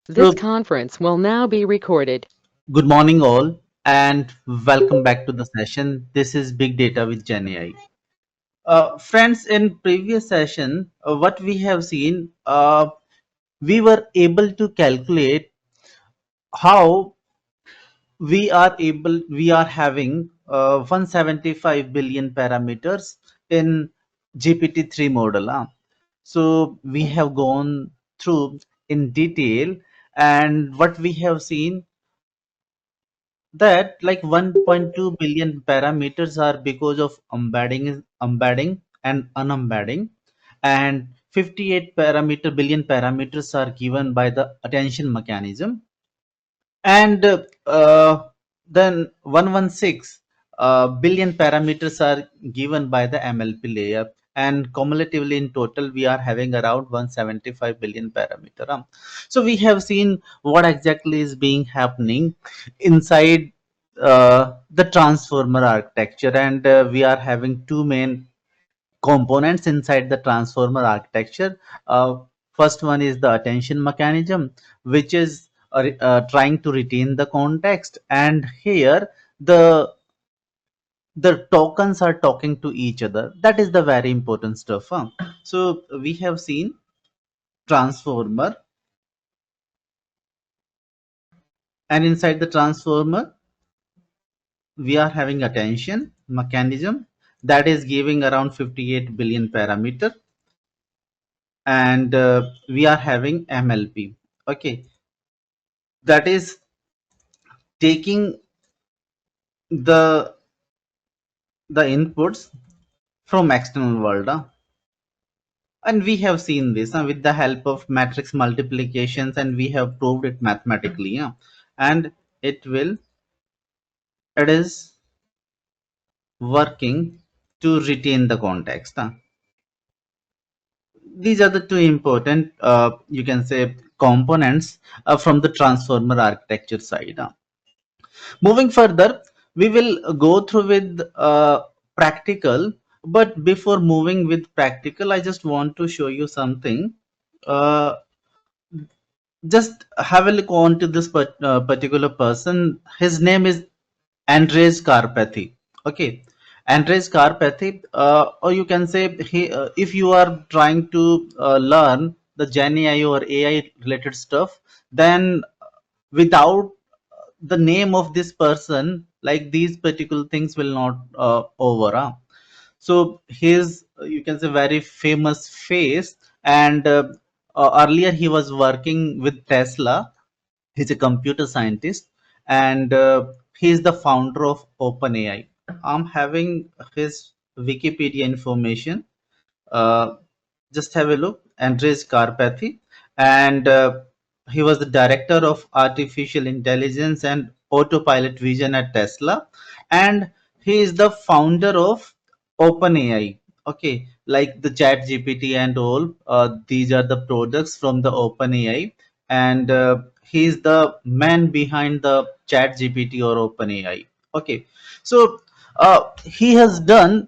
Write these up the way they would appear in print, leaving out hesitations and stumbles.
This So, conference will now be recorded. good morning, all, and welcome back to the session. This is Big Data with Gen AI. Friends, in previous session, what we have seen, we were able to calculate how we are having 175 billion parameters in GPT-3 model. So we have gone through in detail, and what we have seen that like 1.2 billion parameters are because of embedding and unembedding, and 58 parameter billion parameters are given by the attention mechanism, and then 116 billion parameters are given by the MLP layer, and cumulatively in total we are having around 175 billion parameter. So we have seen what exactly is being happening inside the transformer architecture, and we are having two main components inside the transformer architecture. First one is the attention mechanism, which is trying to retain the context, and here the the tokens are talking to each other. That is the very important stuff. So we have seen transformer, and inside the transformer we are having attention mechanism that is giving around 58 billion parameter, and we are having MLP. Okay, that is taking the the inputs from external world, and we have seen this with the help of matrix multiplications, and we have proved it mathematically, and it will it is working to retain the context. These are the two important, you can say, components from the transformer architecture side. Moving further, we will go through with practical. But before moving with practical, I just want to show you something. Uh, just have a look on to this particular person. His name is Andres Carpathy. Okay, Andres Carpathy, or you can say he. If you are trying to learn the Gen AI or AI related stuff, then without the name of this person, like these particular things will not over. So his, you can say, very famous face, and earlier he was working with Tesla. He's a computer scientist, and he is the founder of OpenAI. I'm having his Wikipedia information. uh, just have a look. Andres Karpathy, and he was the director of artificial intelligence and autopilot vision at Tesla, and he is the founder of OpenAI. Okay, like the Chat GPT and all. These are the products from the OpenAI, and he is the man behind the Chat GPT or OpenAI. Okay, so he has done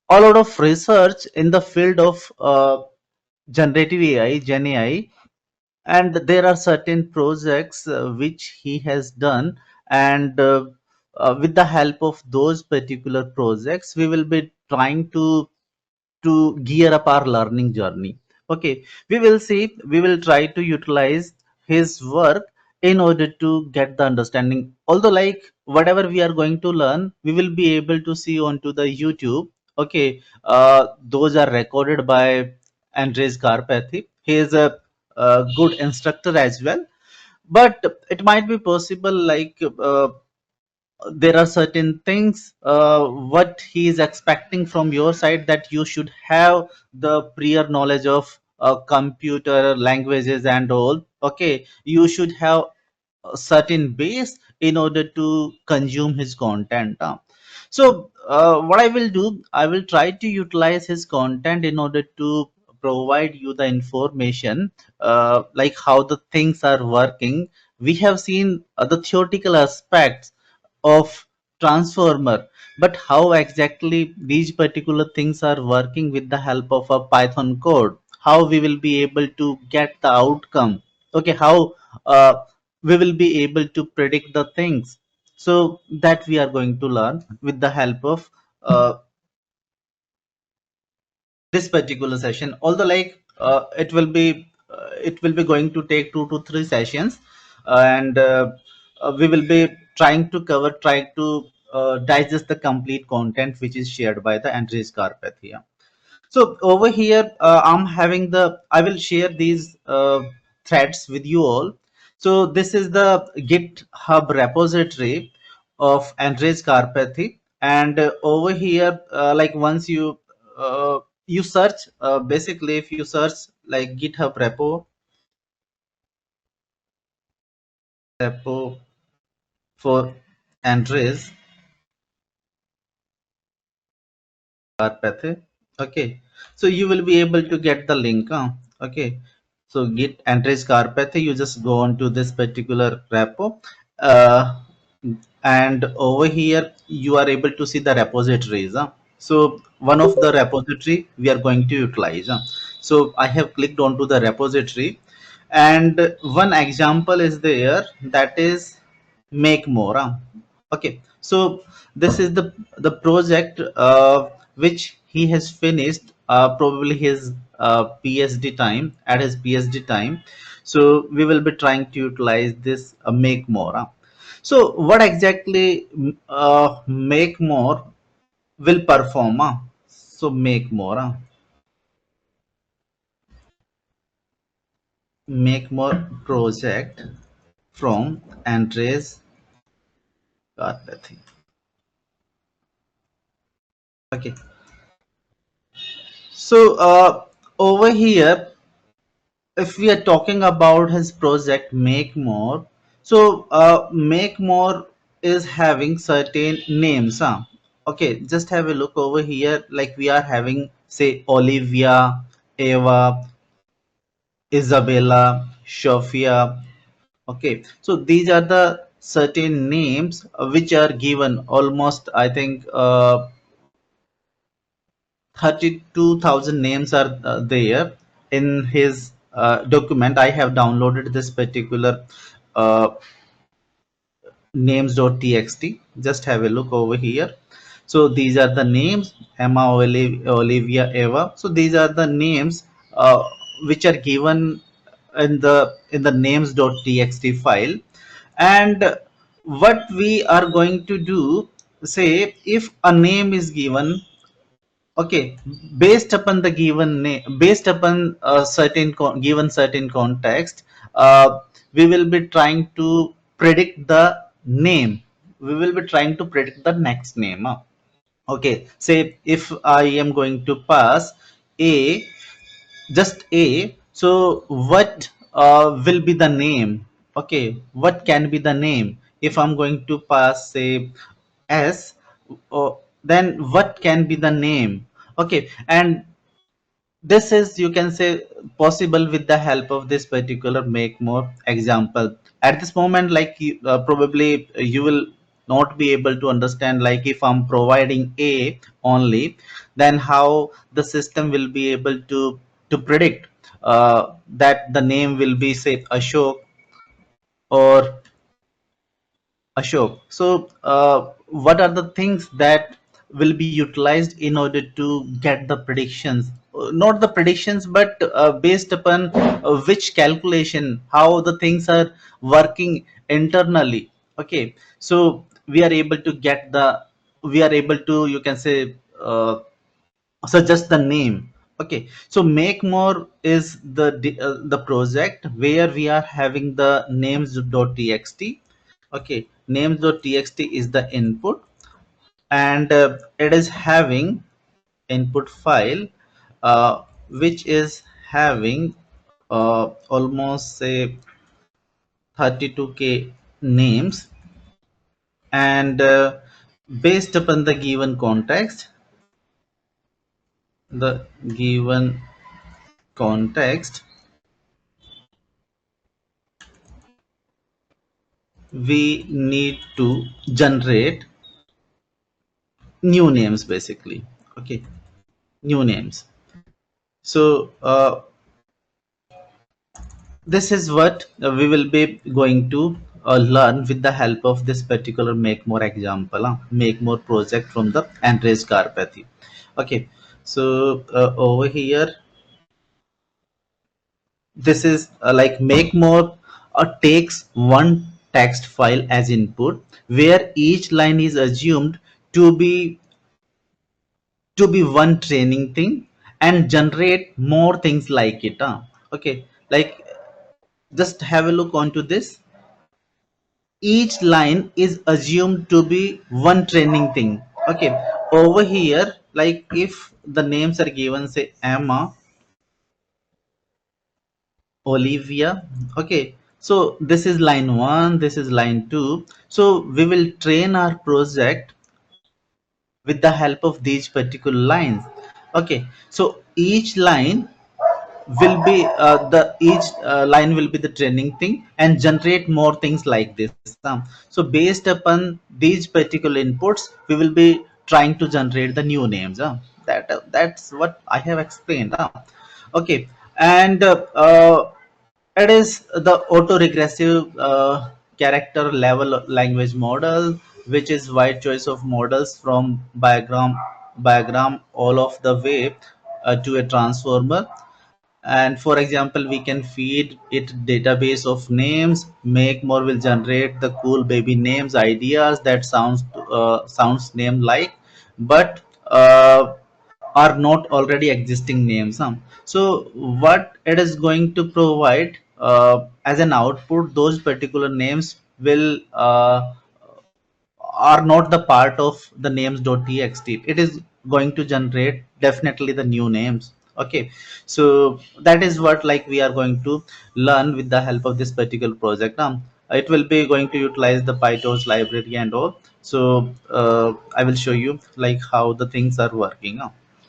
a lot of research in the field of generative AI, Gen AI, and there are certain projects which he has done, and with the help of those particular projects, we will be trying to gear up our learning journey. Okay, we will see, we will try to utilize his work in order to get the understanding. Although, like whatever we are going to learn, we will be able to see onto the YouTube. Okay, those are recorded by Andres Karpathy. He is a good instructor as well, but it might be possible, like there are certain things what he is expecting from your side, that you should have the prior knowledge of computer languages and all. Okay, you should have a certain base in order to consume his content. So what I will do, I will try to utilize his content in order to provide you the information, like how the things are working. We have seen the theoretical aspects of transformer, but how exactly these particular things are working with the help of a Python code, how we will be able to get the outcome. Okay, how uh, we will be able to predict the things. So that we are going to learn with the help of this particular session. Although it will be going to take 2 to 3 sessions, and we will be trying to digest the complete content which is shared by the Andres Carpeth here. So over here, I will share these threads with you all. So this is the GitHub repository of Andres Karpathy, and over here, once you search, basically if you search like GitHub repo for Andres Karpathy. Okay, so you will be able to get the link. Okay, so git Andres Karpathy. You just go on to this particular repo, uh, and over here you are able to see the repositories. So one of the repository we are going to utilize. So I have clicked onto the repository, and one example is there, that is make more. Okay, so this is the project which he has finished, probably his PhD time, at his PhD time. So we will be trying to utilize this make more. So what exactly make more will perform? So make more, make more project from Andres Carpathy. Okay, so over here, if we are talking about his project make more, so make more is having certain names. Okay, just have a look over here, like we are having say Olivia, Eva, Isabella, Sophia. Okay, so these are the certain names which are given, almost I think 32,000 names are there in his document. I have downloaded this particular uh, names.txt. Just have a look over here. So these are the names: Emma, Olivia, Eva. So these are the names which are given in the names.txt file. And what we are going to do, say if a name is given, okay, based upon the given name, based upon a given certain context, we will be trying to predict the name. We will be trying to predict the next name. Okay, say if I am going to pass A, just A. So what will be the name? Okay, what can be the name? If I'm going to pass say S, then what can be the name? Okay, and this is, you can say, possible with the help of this particular make more example. At this moment, probably you will not be able to understand, like if I'm providing A only, then how the system will be able to predict that the name will be say Ashok or Ashok. So, what are the things that will be utilized in order to get the predictions? Not the predictions, but based upon which calculation, how the things are working internally. Okay, so we are able to, you can say, suggest the name. Okay, so make more is the project where we are having the names.txt. Okay, names.txt is the input, and it is having input file which is having almost say 32K names. And based upon the given context, we need to generate new names, basically. Okay, new names. So This is what we will be going to learn with the help of this particular make more example, make more project from the Andres Karpathy. Okay, so over here, this is like make more takes one text file as input, where each line is assumed to be one training thing and generate more things like it. Okay, like just have a look onto this. Each line is assumed to be one training thing. Okay, over here, like if the names are given, say Emma, Olivia. Okay, so this is line 1, this is line 2. So we will train our project with the help of these particular lines. Okay, so each line will be the each line will be the training thing and generate more things like this. So based upon these particular inputs, we will be trying to generate the new names. That's what I have explained. Okay, and it is the auto-regressive character level language model, which is wide choice of models from diagram all of the way to a transformer. And for example, we can feed it database of names. Make more will generate the cool baby names ideas that sounds name like, but are not already existing names. So what it is going to provide as an output, those particular names will are not the part of the names.txt. It is going to generate definitely the new names. Okay, so that is what like we are going to learn with the help of this particular project. It will be going to utilize the pytorch library and all. So I will show you like how the things are working.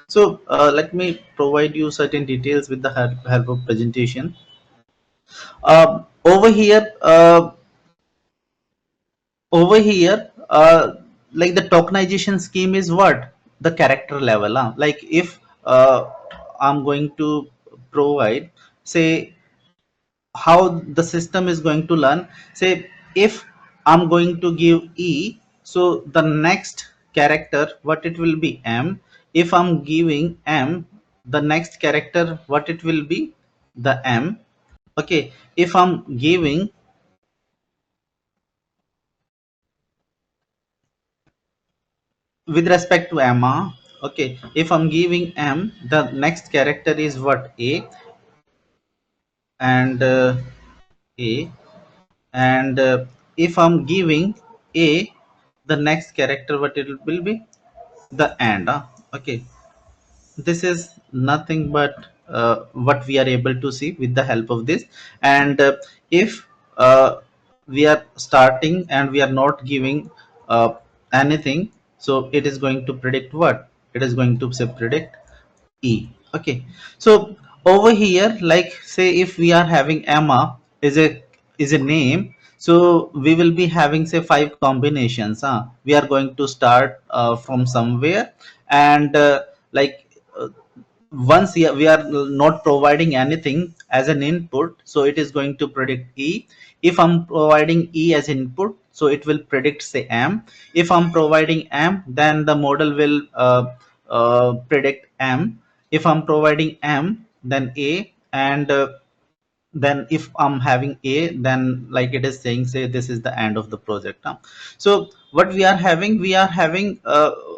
So let me provide you certain details with the help of presentation. Over here, like the tokenization scheme is what the character level. Like if I'm going to provide, say, how the system is going to learn. Say if I'm going to give E, so the next character what it will be M. If I'm giving M, the next character what it will be the M. Okay, if I'm giving with respect to Emma, okay, if I'm giving M, the next character is what A. And A. And if I'm giving A, the next character what it will be the and. Okay, this is nothing but what we are able to see with the help of this. And if we are starting and we are not giving anything, so it is going to predict what it is going to say predict E. Okay, so over here, like say if we are having Emma is a name, so we will be having say 5 combinations. We are going to start from somewhere, and like uh, once we are not providing anything as an input, so it is going to predict E. If I'm providing E as input, so it will predict say M. If I'm providing M, then the model will predict M. If I'm providing M, then A. And then if I'm having A, then like it is saying say this is the end of the project. So what we are having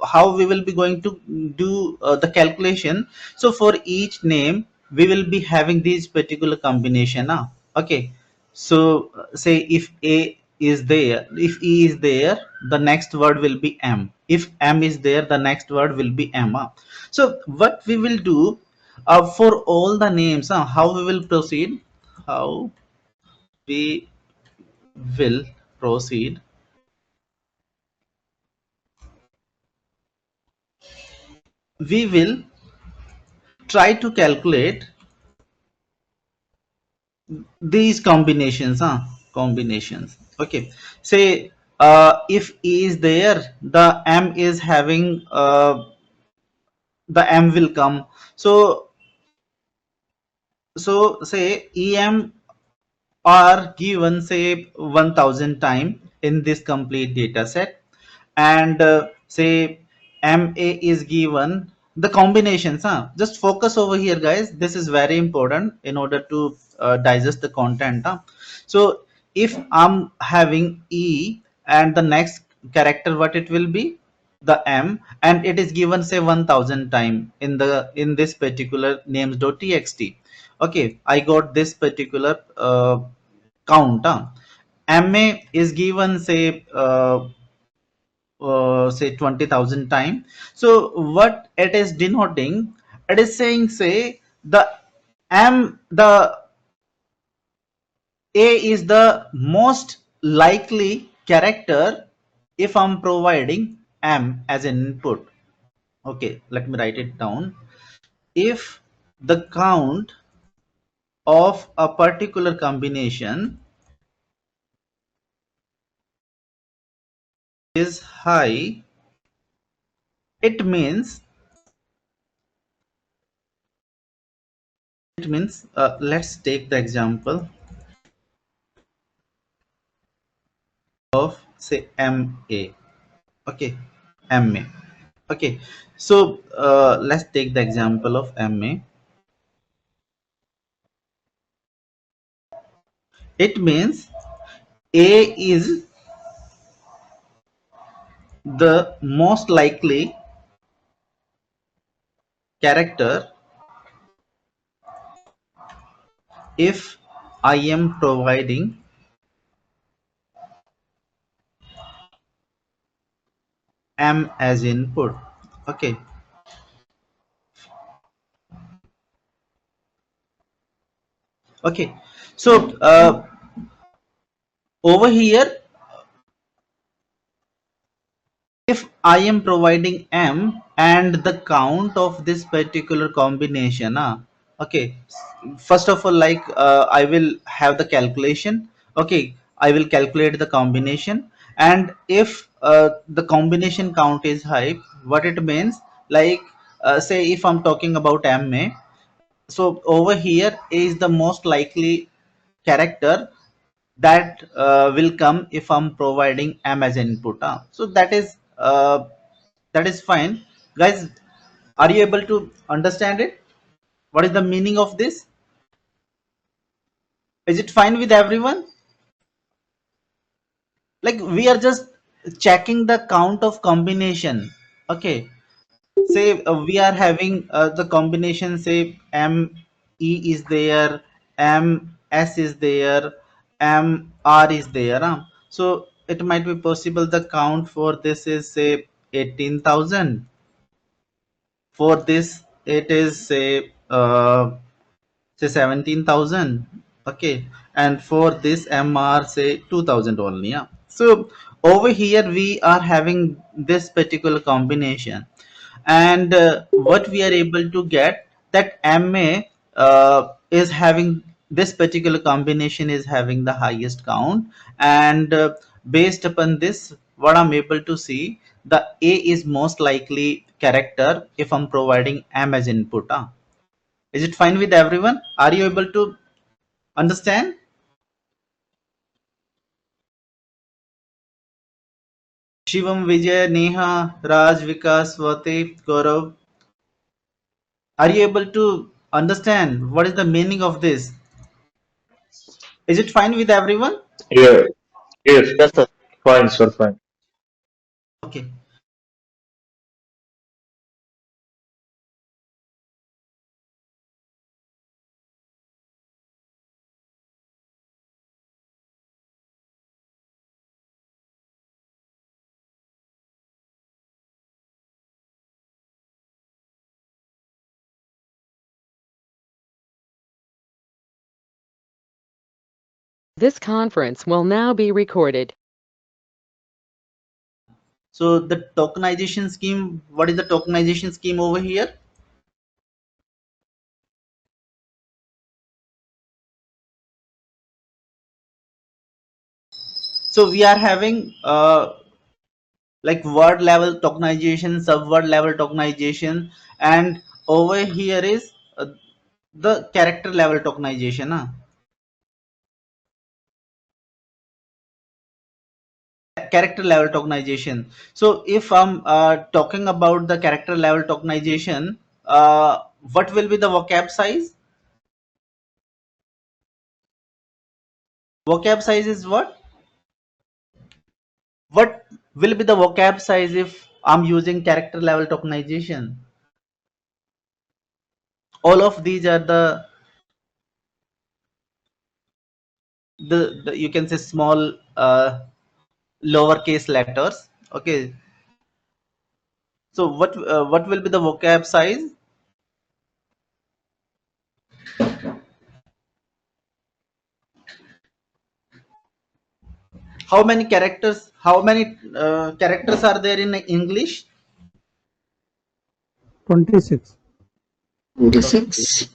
how we will be going to do the calculation. So for each name we will be having these particular combination. Okay, so say if A is there, if E is there, the next word will be M. If M is there, the next word will be M. So what we will do for all the names, how we will proceed, how we will proceed, we will try to calculate these combinations. Combinations. Okay, say if E is there, the M is having the M will come. So say em are given say 1000 time in this complete data set, and say ma is given the combinations, just focus over here guys, this is very important in order to digest the content, so if I'm having e and the next character what it will be the m, and it is given say 1000 time in this particular names.txt. Okay, I got this particular count, ma is given say 20,000 time. So what it is denoting, it is saying say the a is the most likely character if I'm providing m as an input. Okay, let me write it down. If the count of a particular combination is high, it means let's take the example of say ma. Okay, ma. Okay, so let's take the example of ma. It means a is the most likely character if I am providing m as input. Okay, okay, so over here if I am providing m and the count of this particular combination, okay, first of all, like I will have the calculation. Okay, I will calculate the combination, and if the combination count is high, what it means, like say if I'm talking about ma, so over here is the most likely character that will come if I'm providing m as an input, so that is fine guys. Are you able to understand it? What is the meaning of this? Is it fine with everyone? Like we are just checking the count of combination. Okay, say we are having the combination say m e is there, m s is there, m r is there, so it might be possible the count for this is say 18,000, for this it is say 17,000. Okay, and for this mr say 2,000 only, yeah. So over here we are having this particular combination, and what we are able to get that ma is having this particular combination is having the highest count, and based upon this what I'm able to see, the a is most likely character if I'm providing m as input, is it fine with everyone? Are you able to understand? Shivam, Vijay, Neha, Raj, Vikas, Swati, Gaurav, are you able to understand what is the meaning of this? Is it fine with everyone? Yeah, yes, Yes, sir. fine, sir, fine. Okay. This conference will now be recorded. So the tokenization scheme, what is the tokenization scheme over here? So we are having like word level tokenization, subword level tokenization, and over here is the character level tokenization. character level tokenization. So if I'm talking about the character level tokenization, what will be the vocab size? Vocab size is what will be the vocab size if I'm using character level tokenization? All of these are the you can say small lowercase letters. Okay, so what will be the vocab size? How many characters? How many characters are there in English? 26. 26.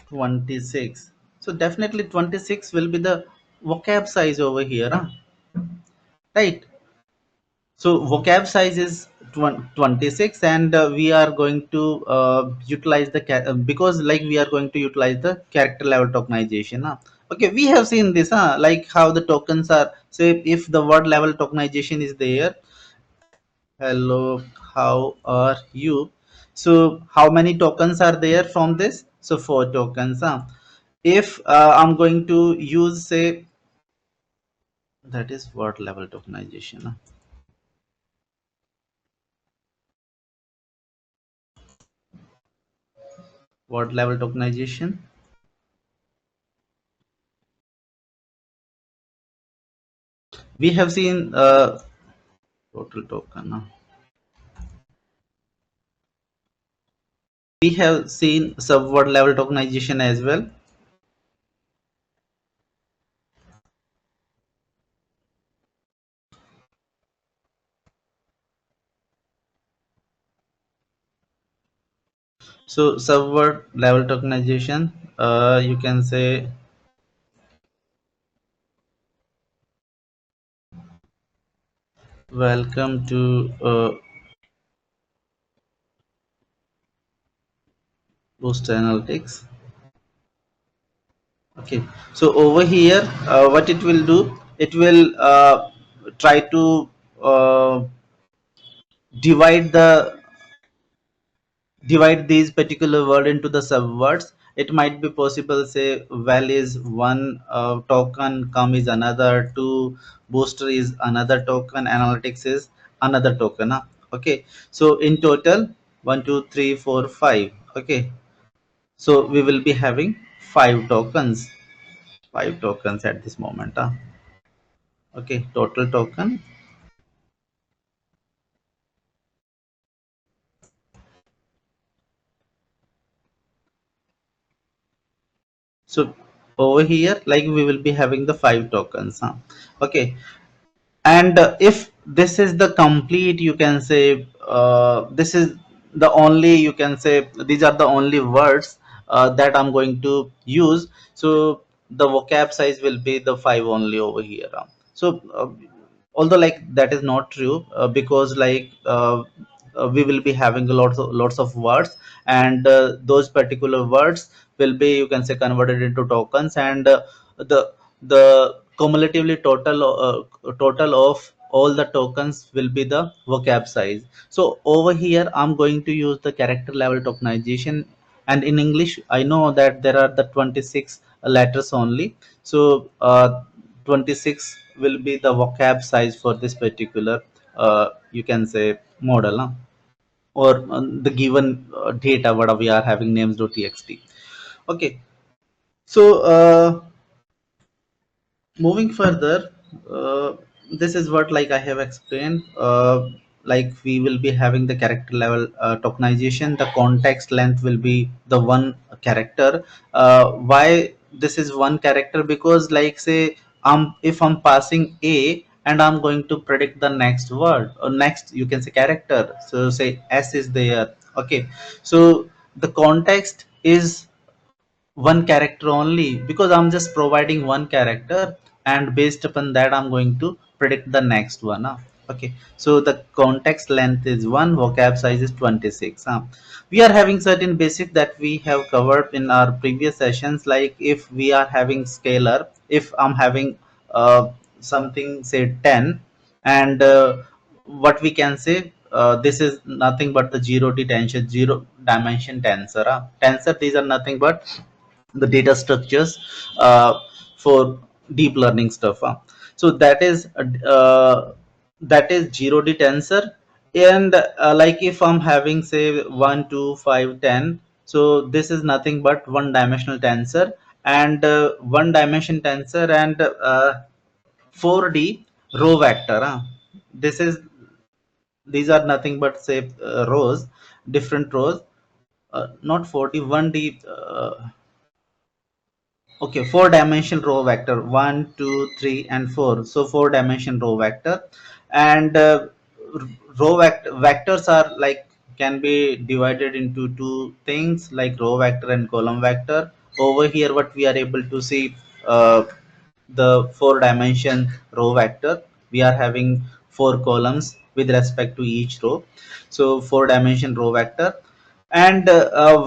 26. So definitely 26 will be the vocab size over here, huh? Right? So vocab size is 26, and we are going to utilize the because like we are going to utilize the character level tokenization. Huh? Okay, we have seen this, huh? Like how the tokens are. Say if the word level tokenization is there. Hello, how are you? So how many tokens are there from this? So four tokens. Huh? If I'm going to use, say, that is word level tokenization. Huh? Word level tokenization. We have seen total token. Huh? We have seen subword level tokenization as well. So subword level tokenization, you can say welcome to Boost Analytics. Okay, so over here, what it will do, it will try to uh, divide these particular word into the subwords. It might be possible, say val is one token, come is another, two booster is another token, analytics is another token. Huh? Okay, so in total 1 2 3 4 5. Okay, so we will be having five tokens at this moment. Huh? Okay, total token. So over here, like we will be having the five tokens. Huh? Okay, and if this is the complete, you can say this is the only, you can say these are the only words that I'm going to use. So the vocab size will be the five only over here. So although like that is not true, because like we will be having a lots of words, and those particular words will be, you can say, converted into tokens, and the cumulatively total of all the tokens will be the vocab size. So over here I'm going to use the character level tokenization, and in English I know that there are the 26 letters only. So 26 will be the vocab size for this particular you can say model, huh? Or the given data what we are having names.txt. Okay, so moving further, this is what like I have explained. Like we will be having the character level tokenization. The context length will be the one character. Why this is one character? Because like say if I'm passing a and I'm going to predict the next word or next, you can say, character. So say s is there. Okay, so the context is one character only, because I'm just providing one character, and based upon that I'm going to predict the next one. Huh? Okay, so the context length is one, vocab size is 26. Huh? We are having certain basic that we have covered in our previous sessions, like if we are having scalar, if I'm having something say 10, and what we can say, this is nothing but the zero dimension tensor. Tensor, these are nothing but the data structures uh, for deep learning stuff. So that is 0D tensor. And like if I'm having say 1 2 5 10, so this is nothing but one dimensional tensor, and one dimension tensor, and 4D row vector. This is These are nothing but say rows, different rows, not 40 1D. Okay, four dimension row vector, one, two, three, and four. So four dimension row vector, and vectors are like can be divided into two things like row vector and column vector. Over here, what we are able to see, the four dimension row vector. We are having four columns with respect to each row. So four dimension row vector, and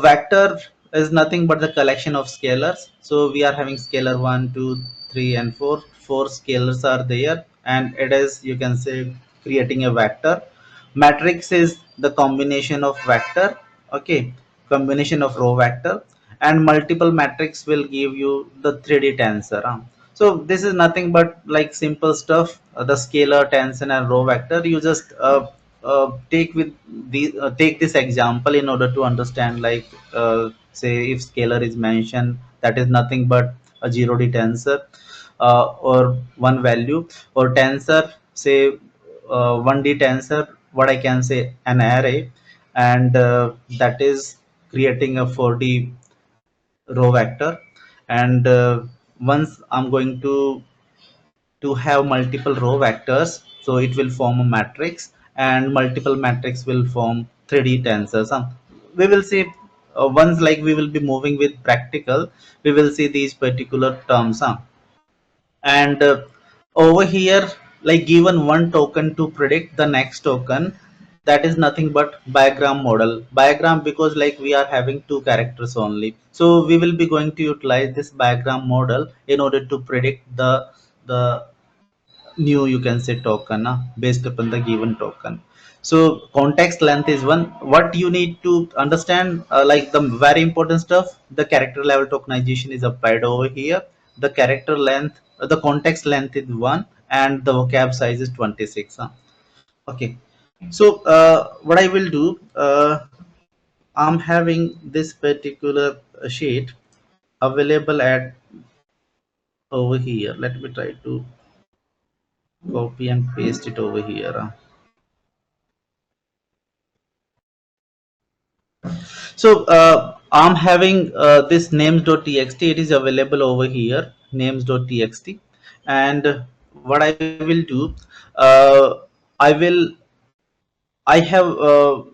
vector is nothing but the collection of scalars. So we are having scalar 1 2 3 and 4. Four scalars are there, and it is, you can say, creating a vector. Matrix is the combination of vector, okay, combination of row vector, and multiple matrix will give you the 3D tensor. So this is nothing but like simple stuff. The scalar, tensor, and row vector. You just take this example in order to understand. Like say if scalar is mentioned, that is nothing but a 0D tensor, or one value, or tensor, say 1D tensor. What I can say, an array, and that is creating a 4D row vector. And once I'm going to have multiple row vectors, so it will form a matrix, and multiple matrix will form 3D tensors. We will see, once like we will be moving with practical, we will see these particular terms. And over here, like given one token to predict the next token, that is nothing but bigram model. Bigram, because like we are having two characters only, so we will be going to utilize this bigram model in order to predict the new, you can say, token based upon the given token. So context length is one. What you need to understand, like the very important stuff, the character level tokenization is applied over here. The character length, the context length is one, and the vocab size is 26. Okay, so what I will do, I'm having this particular sheet available at over here. Let me try to copy and paste it over here. So I'm having this names.txt. It is available over here, names.txt. And what I will do, uh, I will I have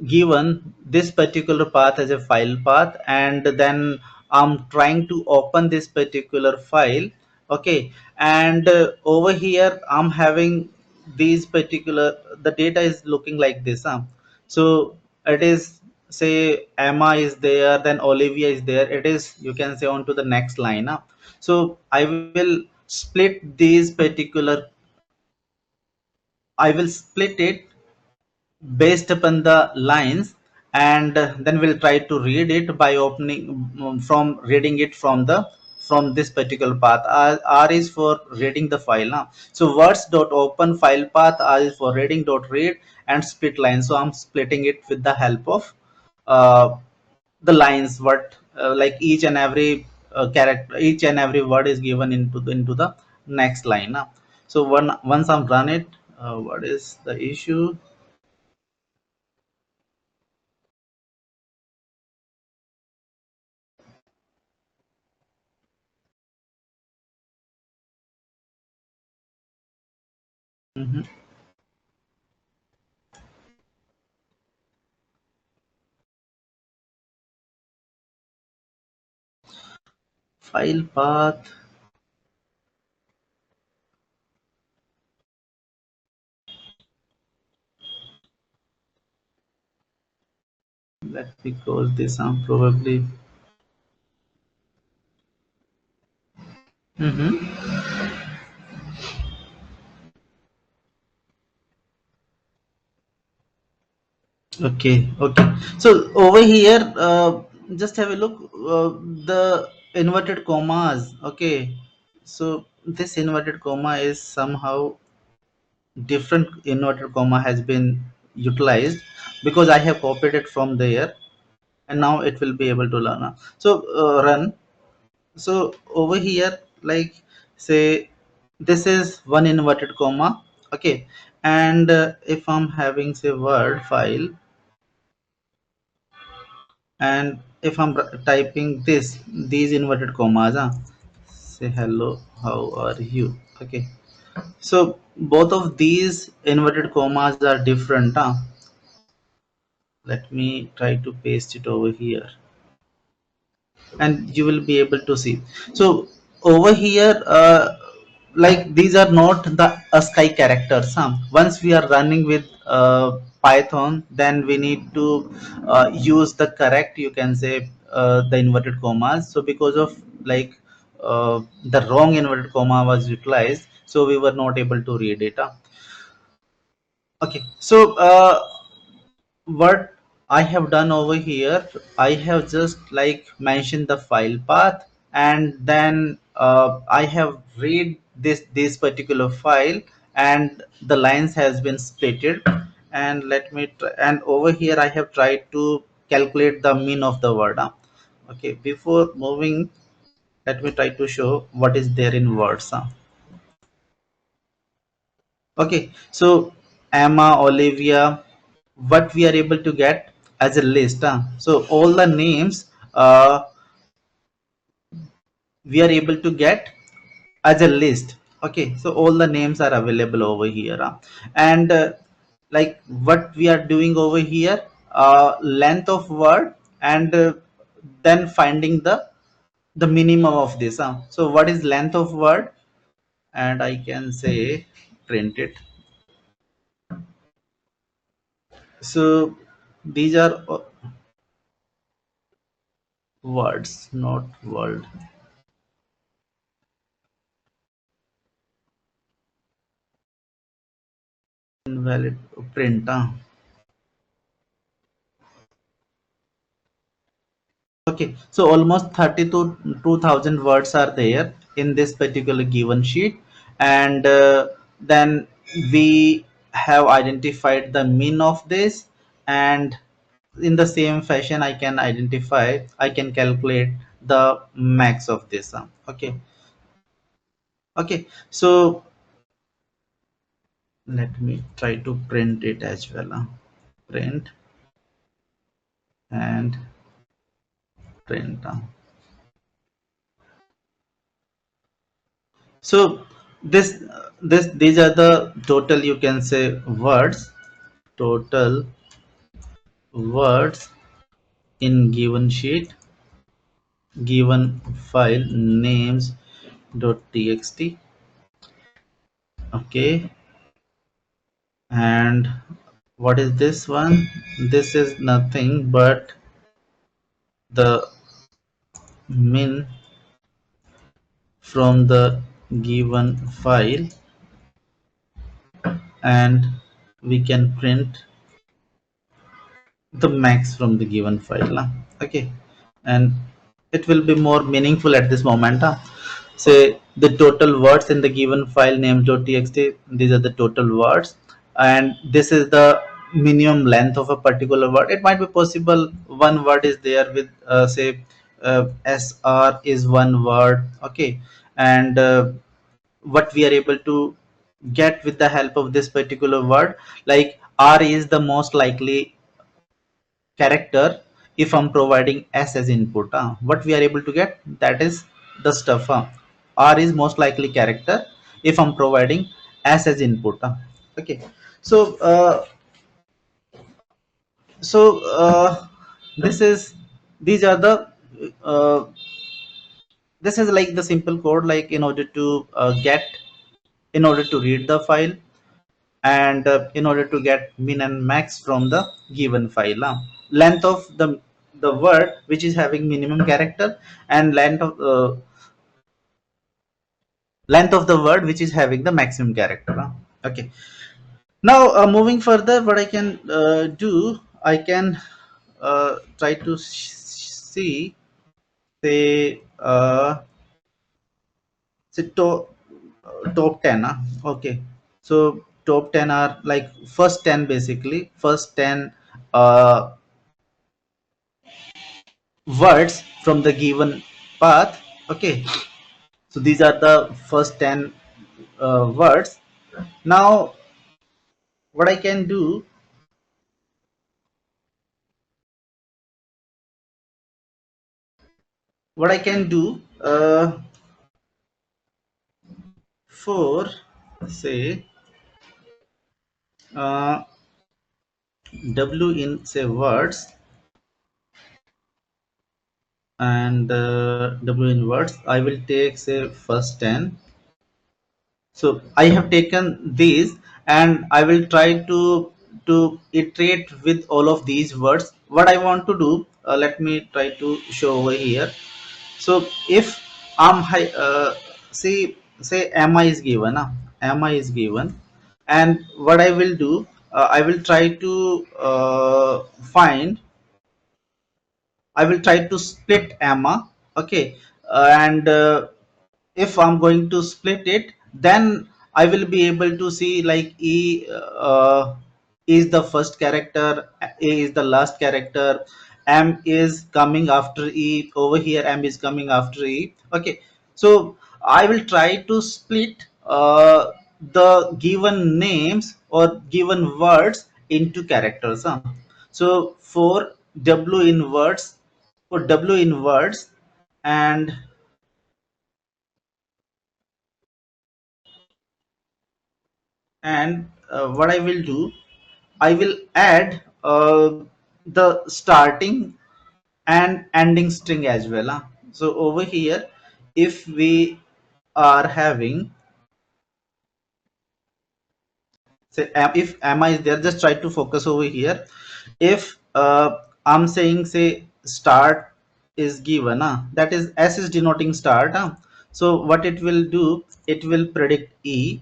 given this particular path as a file path, and then I'm trying to open this particular file. Okay, and over here I'm having these particular, the data is looking like this. So it is, say Emma is there, then Olivia is there. It is, you can say, on to the next line. So I will split these particular, I will split it based upon the lines, and then we'll try to read it by opening, from reading it from this particular path. R is for reading the file so words dot open file path, R is for reading dot read, and split line. So I'm splitting it with the help of uh, the lines, what like each and every character, each and every word is given into the next line. So once I'm run it, what is the issue? Mhm. File path. Let me close this. Probably. Mm-hmm. Okay, okay. So over here, just have a look. The inverted commas. Okay, so this inverted comma is somehow different. Inverted comma has been utilized because I have copied it from there, and now it will be able to learn. So run. So over here, like say, this is one inverted comma. Okay, and if I'm having say word file, and if I'm typing these inverted commas, say hello, how are you? Okay, so both of these inverted commas are different. Let me try to paste it over here, and you will be able to see. So over here, like these are not the ASCII characters. Once we are running with Python, then we need to use the correct, you can say, the inverted commas. So because of like the wrong inverted comma was utilized, so we were not able to read it. Okay, so what I have done over here, I have just like mentioned the file path, and then I have read this particular file, and the lines has been splitted. And let me try, and over here I have tried to calculate the mean of the word. Okay, before moving, let me try to show what is there in words. Okay, so Emma, Olivia, what we are able to get as a list. So all the names we are able to get as a list. Okay, so all the names are available over here. And like what we are doing over here, length of word, and then finding the minimum of this. So what is length of word? And I can say print it. So these are words, not word. Invalid print. Okay, so almost 30 to 2000 words are there in this particular given sheet, and then we have identified the mean of this, and in the same fashion I can calculate the max of this. Okay, okay, so let me try to print it as well. Print and print. So this these are the total, you can say, words, total words in given sheet, given file names dot txt. Okay, and what is this one? This is nothing but the min from the given file, and we can print the max from the given file. Okay, and it will be more meaningful at this moment. Say the total words in the given file names.txt, these are the total words, and this is the minimum length of a particular word. It might be possible one word is there with say sr is one word. Okay, and what we are able to get with the help of this particular word, like r is the most likely character if I'm providing s as input. What we are able to get, that is the stuff. R is most likely character if I'm providing s as input. Okay, so so this is these are the uh, this is like the simple code, like in order to get, in order to read the file, and in order to get min and max from the given file. Length of the word which is having minimum character, and length of the word which is having the maximum character. Okay, now moving further, what I can do, I can try to see, say, say top 10. Okay, so top 10 are like first 10, basically first 10 uh, words from the given path. Okay, so these are the first 10 words. Now what I can do, what I can do for, say, uh, w in, say, words, and w in words, I will take, say, first 10. So I have taken these, and I will try to iterate with all of these words. What I want to do, let me try to show over here. So if see, say mi is given, mi is given, and what I will do, I will try to find, I will try to split Emma. Okay, and if I'm going to split it, then I will be able to see like is the first character, A is the last character, M is coming after E. Over here, M is coming after E. Okay, so I will try to split the given names or given words into characters. So for W in words, for W in words, and what I will do, I will add the starting and ending string as well. So over here, if we are having, say, if am is there, just try to focus over here. If I'm saying, say, start is given, that is s is denoting start. So what it will do, it will predict e.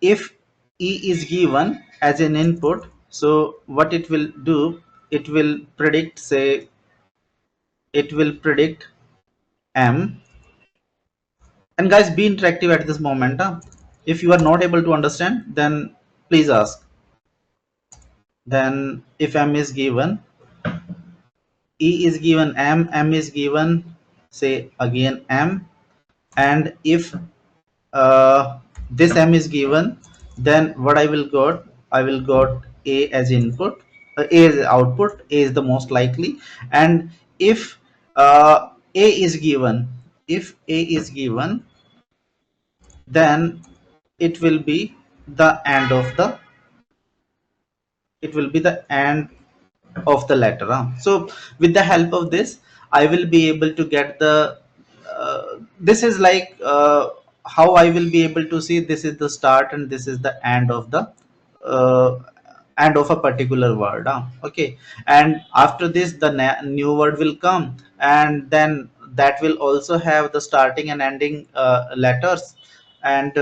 If e is given as an input, so what it will do, it will predict, say, it will predict m. And guys, be interactive at this moment. If you are not able to understand, then please ask. Then if m is given, e is given m is given, say, again m. And if this m is given, then what I will got, I will got a as input, a as output, a is the most likely. And if a is given, if a is given, then it will be the end of the, it will be the end of the letter. So with the help of this, I will be able to get the this is like how I will be able to see this is the start and this is the end of the uh, end of a particular word. Okay, and after this the new word will come, and then that will also have the starting and ending letters. And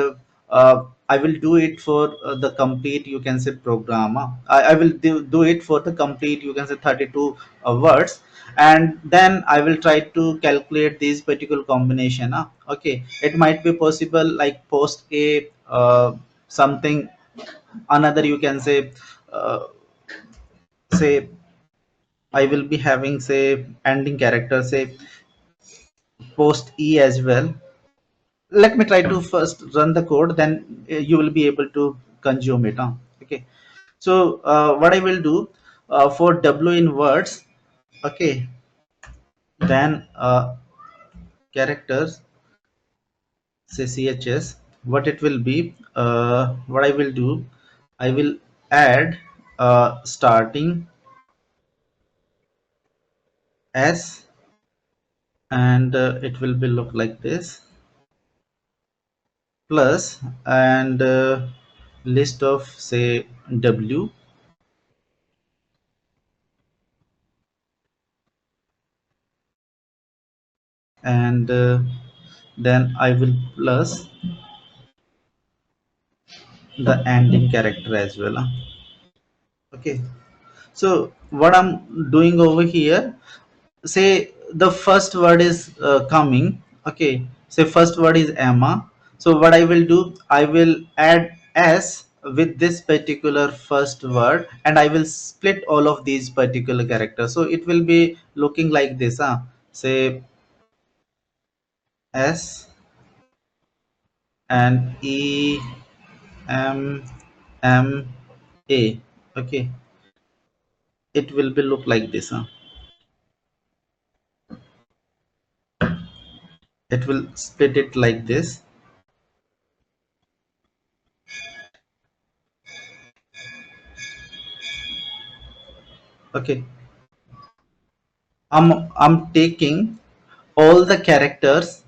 I will do it for the complete, you can say, program. I will do it for the complete, you can say, 32 words. And then I will try to calculate this particular combination. Okay, it might be possible like post a something, another, you can say, uh, say, I will be having, say, ending character, say, post e as well. Let me try to first run the code, then you will be able to consume it. Okay, so what I will do, for w in words, okay, then characters, say, chs, what it will be, what I will do, I will add starting s, and it will be look like this, plus, and list of, say, w, and then I will plus the ending character as well. Okay, So what I'm doing over here, say the first word is coming. Okay, say first word is Emma. So what I will do, I will add s with this particular first word, and I will split all of these particular characters, so it will be looking like this, say s and e m m a. Okay, it will be look like this, it will split it like this. Okay, I'm taking all the characters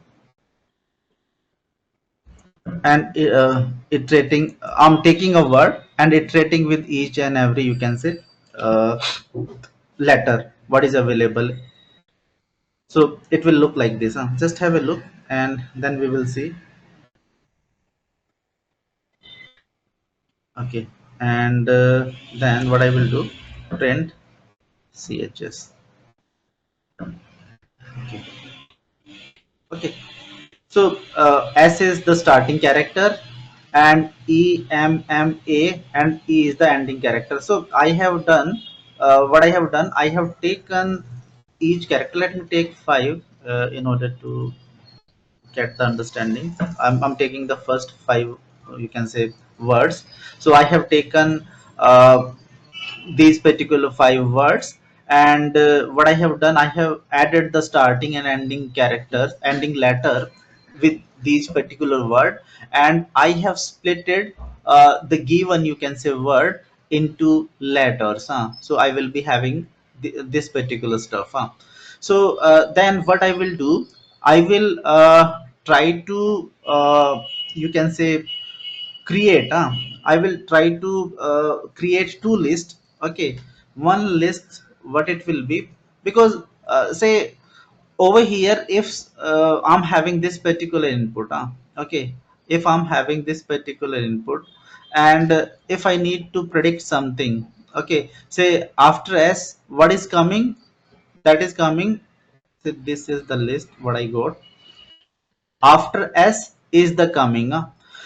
and iterating. I'm taking a word and iterating with each and every, you can say, uh, letter what is available. So it will look like this, just have a look and then we will see. Okay, and then what I will do, print chs. Okay, okay. So S is the starting character, and E, M, M, A, and E is the ending character. So I have done what I have done. I have taken each character. Let me take five in order to get the understanding. I'm taking the first five, you can say, words. So I have taken these particular five words, and what I have done, I have added the starting and ending characters, ending letter with these particular word, and I have splitted the given, you can say, word into letters, so I will be having this particular stuff, so then what I will do, I will try to you can say create, I will try to create two lists. Okay, one list what it will be, because say over here, if I'm having this particular input, okay, if I'm having this particular input, and if I need to predict something, okay, say after s what is coming, that is coming. So this is the list what I got. After s is the coming,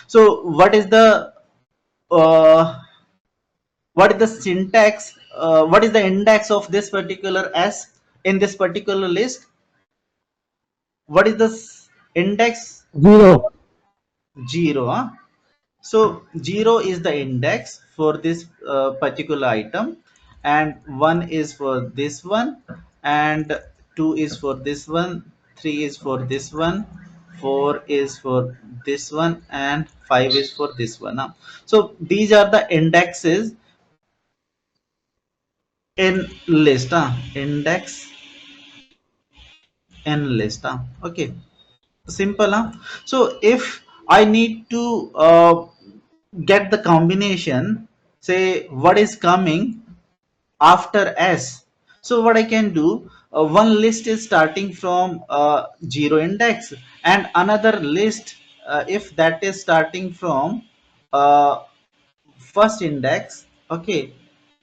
so uh, what is the syntax, what is the index of this particular s in this particular list? What is the index? 0. 0, so 0 is the index for this particular item, and 1 is for this one, and 2 is for this one, 3 is for this one, 4 is for this one, and 5 is for this one, so these are the indexes in list, index in list, okay, simple, so if I need to get the combination, say what is coming after s, so what I can do, one list is starting from 0 index, and another list, if that is starting from uh, first index, okay,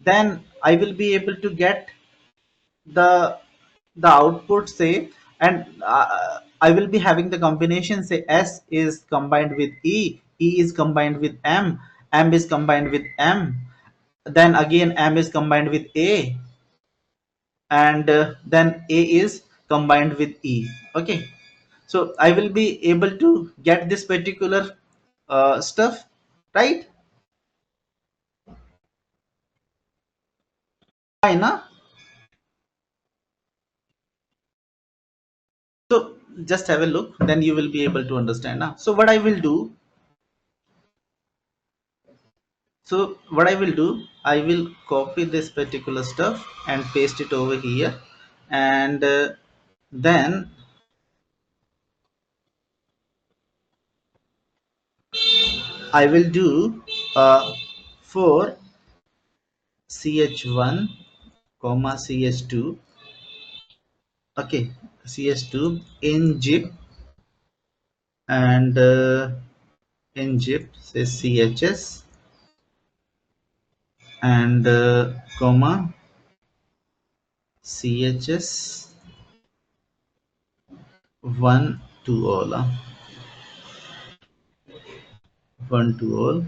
then I will be able to get the output, say, and I will be having the combination, say s is combined with e is combined with m is combined with m, then again m is combined with a, and then a is combined with e. Okay, so I will be able to get this particular stuff, right? Fine, huh? So just have a look, then you will be able to understand, huh? So what I will do, so what I will do, I will copy this particular stuff and paste it over here, and then I will do for ch1 comma ch2, okay, ch2 in zip, and in zip say chs, and comma chs 1 to all, 1 to all,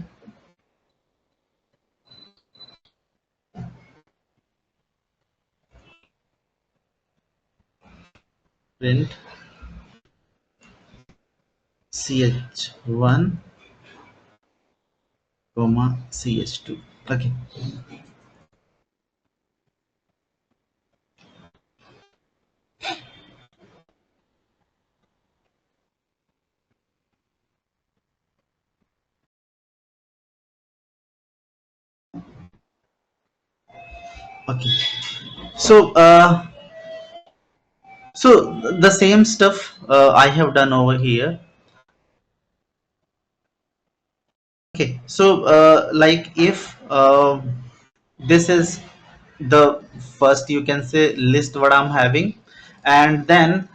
print ch1 comma ch2. Okay. Okay. So the same stuff I have done over here. Okay, so like if this is the first, you can say, list what I'm having, and then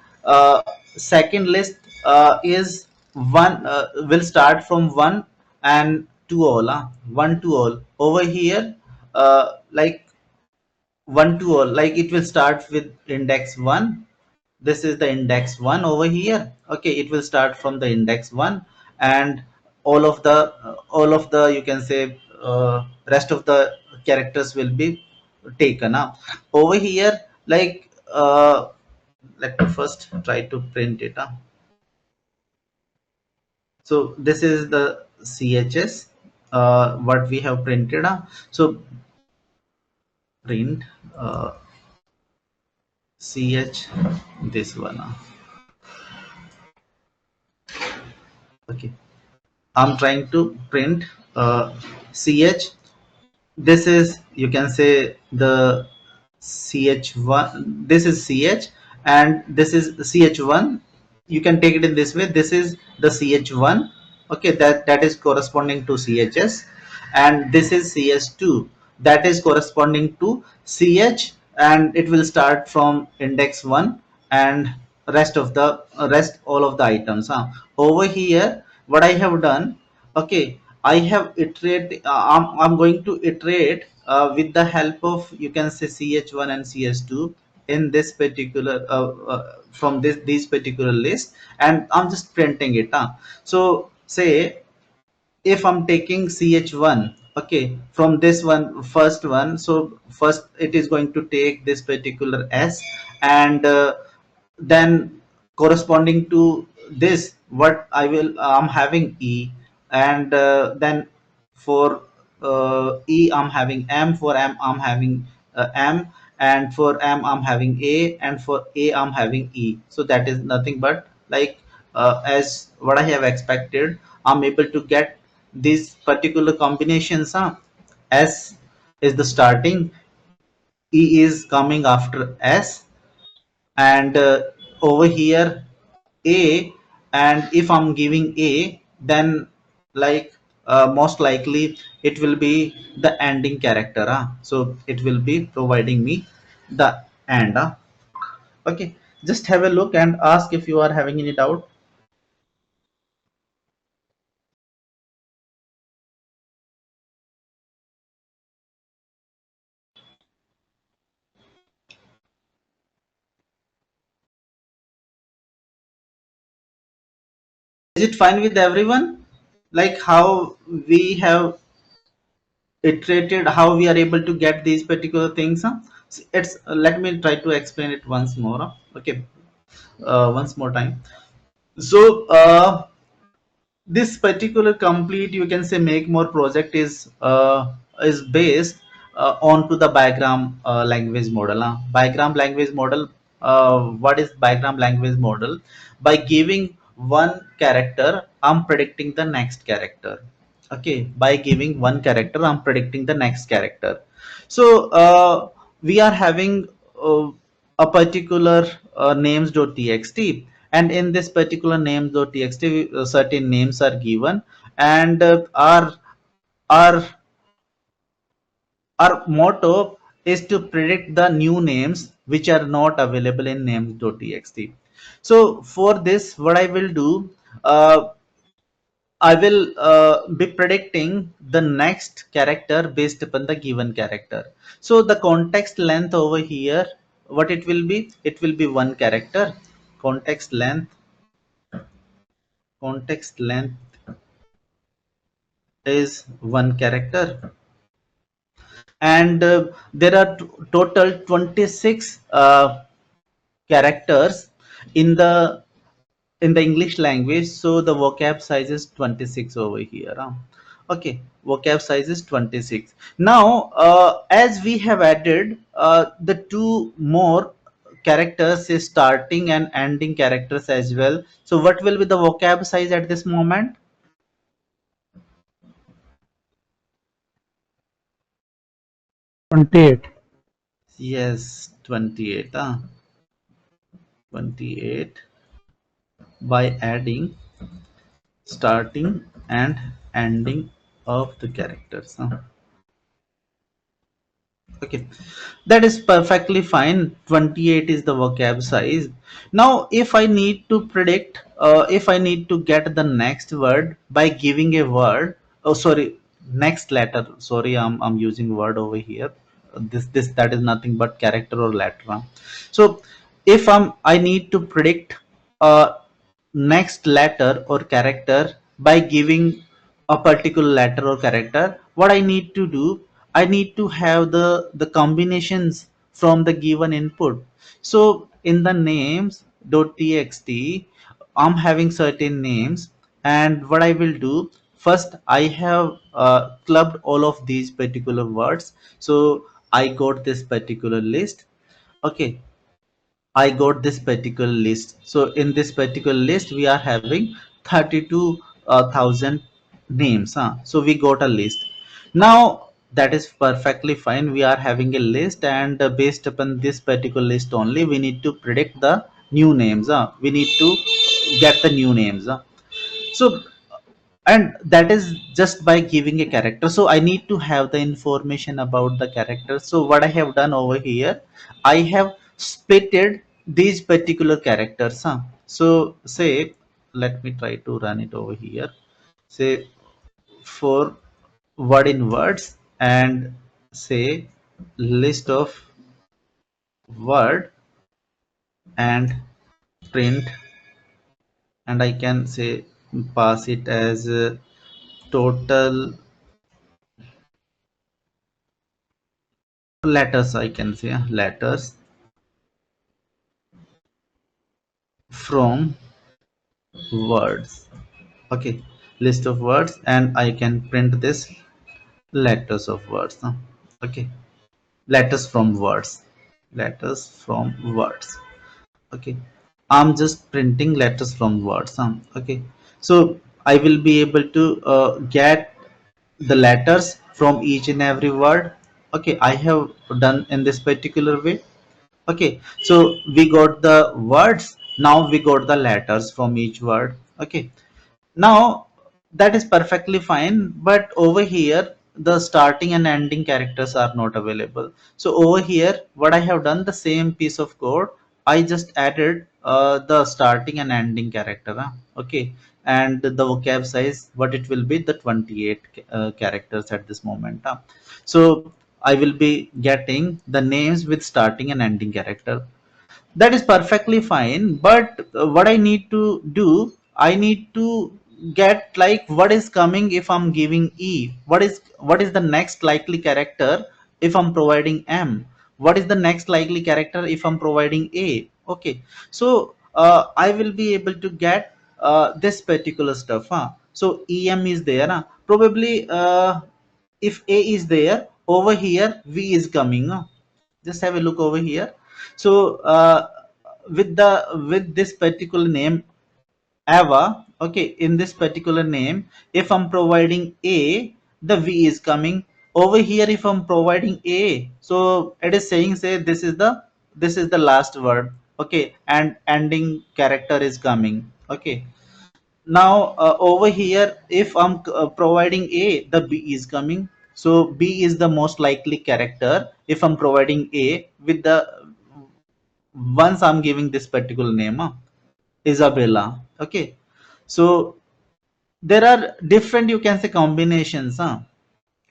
second list is one, will start from one and to all, one to all over here, like one to all, like it will start with index one. This is the index one over here. Okay, it will start from the index one, and all of the you can say rest of the characters will be taken up over here. Like let me first try to print it. So this is the chs what we have printed. So print uh, ch this one. Okay, I'm trying to print ch. This is, you can say, the ch1. This is ch, and this is ch1. You can take it in this way. This is the ch1. Okay, that is corresponding to chs, and this is ch2, that is corresponding to ch, and it will start from index 1, and rest all of the items, over here. What I have done, okay, I have iterate, I'm going to iterate with the help of, you can say, ch1 and ch2 in this particular from these particular list, and I'm just printing it. So say if I'm taking ch1, okay, from this one, first one, so first it is going to take this particular s, and then corresponding to this, what I will, I'm having e, and then for e I'm having m, for m I'm having m, and for m I'm having a, and for a I'm having e. So that is nothing but like as what I have expected, I'm able to get these particular combinations. S is the starting, E is coming after S, and over here A, and if I'm giving A, then like most likely it will be the ending character. So it will be providing me the end. Okay, just have a look and ask if you are having any doubt. Is it fine with everyone? Like how we have iterated, how we are able to get these particular things. So it's let me try to explain it once more. Okay, once more time. So this particular complete, you can say, make more project is based onto the bigram language model. Bigram language model, what is bigram language model? By giving one character, I'm predicting the next character. Okay, by giving one character, I'm predicting the next character. So we are having a particular names.txt, and in this particular names.txt certain names are given, and our motto is to predict the new names which are not available in names.txt. So for this, what I will do, uh, I will be predicting the next character based upon the given character. So the context length over here what it will be? It will be one character. Context length, context length is one character, and there are total 26 characters in the English language. So the vocab size is 26 over here. Okay, vocab size is 26. Now, as we have added the two more characters, is starting and ending characters as well. So what will be the vocab size at this moment? 28. Yes, 28. 28 by adding starting and ending of the characters. Okay, that is perfectly fine. 28 is the vocab size. Now, if I need to predict, if I need to get the next word by giving a word, oh, sorry, next letter. Sorry, I'm using word over here. This that is nothing but character or letter. So, if I need to predict next letter or character by giving a particular letter or character, what I need to do, I need to have the combinations from the given input. So in the names .txt, I'm having certain names, and what I will do, first I have clubbed all of these particular words. So I got this particular list. Okay, I got this particular list. So in this particular list, we are having 32,000 names. So we got a list. Now that is perfectly fine. We are having a list, and based upon this particular list only, we need to predict the new names. We need to get the new names. So, and that is just by giving a character. So I need to have the information about the character. So what I have done over here, I have splitted these particular characters. So say, let me try to run it over here. Say for word in words, and say list of word, and print, and I can say pass it as total letters. I can say letters from words. Okay, list of words, and I can print this letters of words. Okay, letters from words, letters from words. Okay, I'm just printing letters from words. Okay, so I will be able to get the letters from each and every word. Okay, I have done in this particular way. Okay, so we got the words, now we got the letters from each word. Okay, now that is perfectly fine, but over here the starting and ending characters are not available. So over here what I have done, the same piece of code, I just added the starting and ending character. Okay, and the vocab size, what it will be, the 28 characters at this moment. So I will be getting the names with starting and ending character. That is perfectly fine, but what I need to do, I need to get like what is coming if I'm giving e, what is the next likely character if I'm providing m, what is the next likely character if I'm providing a. Okay, so I will be able to get this particular stuff. So em is there. Probably if a is there, over here v is coming. Just have a look over here. So with this particular name ava, okay, in this particular name, if I'm providing a, the v is coming over here. If I'm providing a, so it is saying, say this is the last word. Okay, and ending character is coming. Okay, now over here if I'm providing a, the b is coming. So b is the most likely character if I'm providing a with the, once I'm giving this particular name, Isabella. Okay, so there are different, you can say, combinations.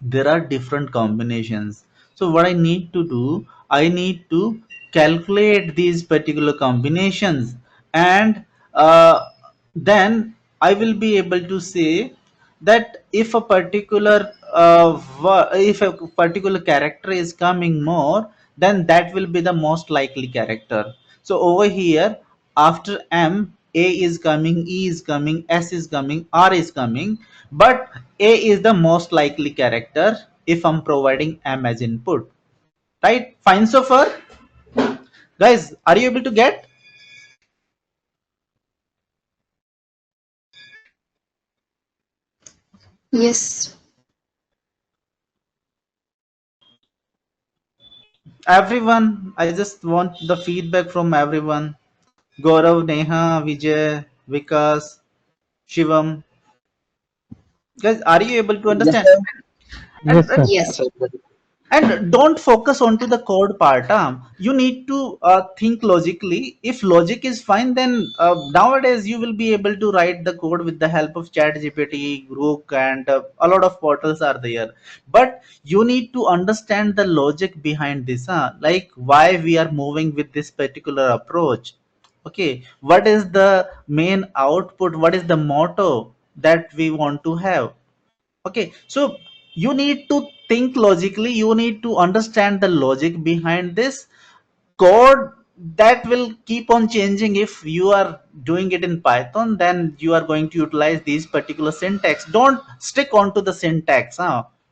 There are different combinations. So what I need to do, I need to calculate these particular combinations, and uh, then I will be able to say that if a particular if a particular character is coming more, then that will be the most likely character. So over here, after M, A is coming, E is coming, S is coming, R is coming, but A is the most likely character if I'm providing M as input. Right? Fine so far? Guys, are you able to get? Yes. Everyone, I just want the feedback from everyone. Gaurav, Neha, Vijay, Vikas, Shivam. Guys, are you able to Yes, understand? sir. And, Yes, and sir. Yes. Absolutely. and don't focus onto the code part. You need to think logically. If logic is fine, then nowadays you will be able to write the code with the help of chat gpt, Rook, and a lot of portals are there. But you need to understand the logic behind this, like why we are moving with this particular approach. Okay, what is the main output, what is the motto that we want to have? Okay, so you need to think logically, you need to understand the logic behind this code. That will keep on changing. If you are doing it in Python, then you are going to utilize these particular syntax. Don't stick onto the syntax,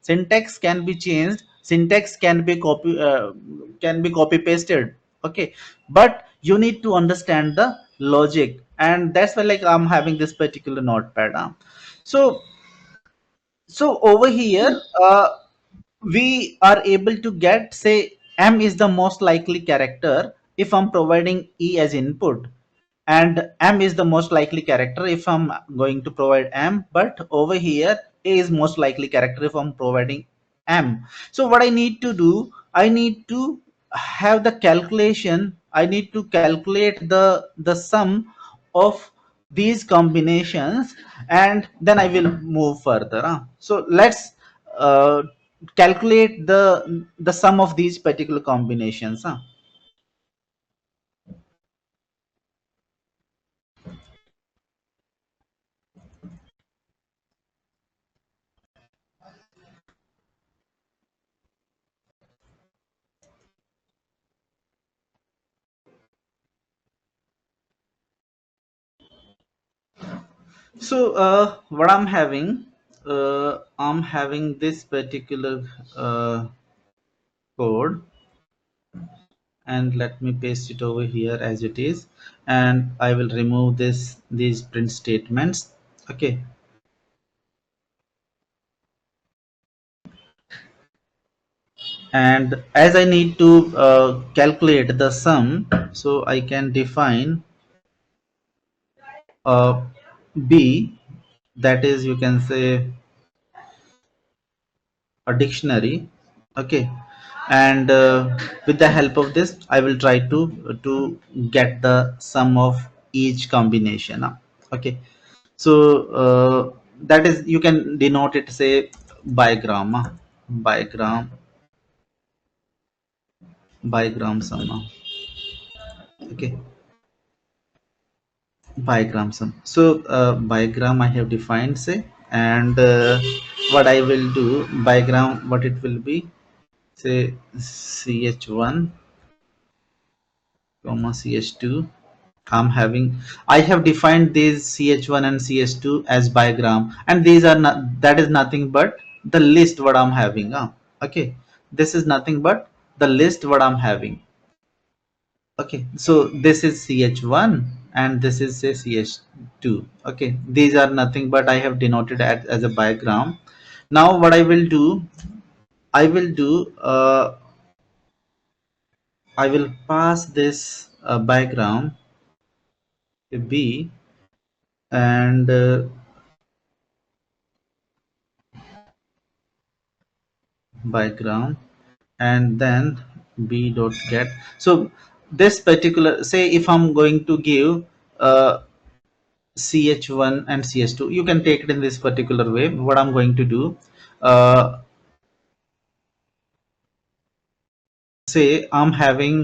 syntax can be changed, syntax can be copy pasted. Okay, but you need to understand the logic, and that's why like I'm having this particular notepad. So over here, we are able to get, say, M is the most likely character if I'm providing E as input, and M is the most likely character if I'm going to provide M, but over here A is most likely character if I'm providing M. So what I need to do, I need to have the calculation, I need to calculate the sum of these combinations, and then I will move further. So let's uh, calculate the sum of these particular combinations. So what I'm having this particular code, and let me paste it over here as it is, and I will remove these print statements. Okay, and as I need to calculate the sum, so I can define uh, B, that is, you can say, a dictionary. Okay, and with the help of this I will try to get the sum of each combination. Okay, so that is, you can denote it, say, bigram, bigram, bigram sum. Okay, bigram sum. So bigram I have defined, say, and what I will do, bigram, what it will be, say, ch1 comma ch2. I have defined these ch1 and ch2 as bigram, and these are not, that is nothing but the list what I'm having. Okay, this is nothing but the list what I'm having. Okay, so this is ch1 and this is, say, ch2. Okay, these are nothing but I have denoted as a bigram. Now what I will do, I will do I will pass this bigram to B, and background, and then b dot get. So this particular, say, if I'm going to give ch1 and ch2, you can take it in this particular way. What I'm going to do, uh, say I'm having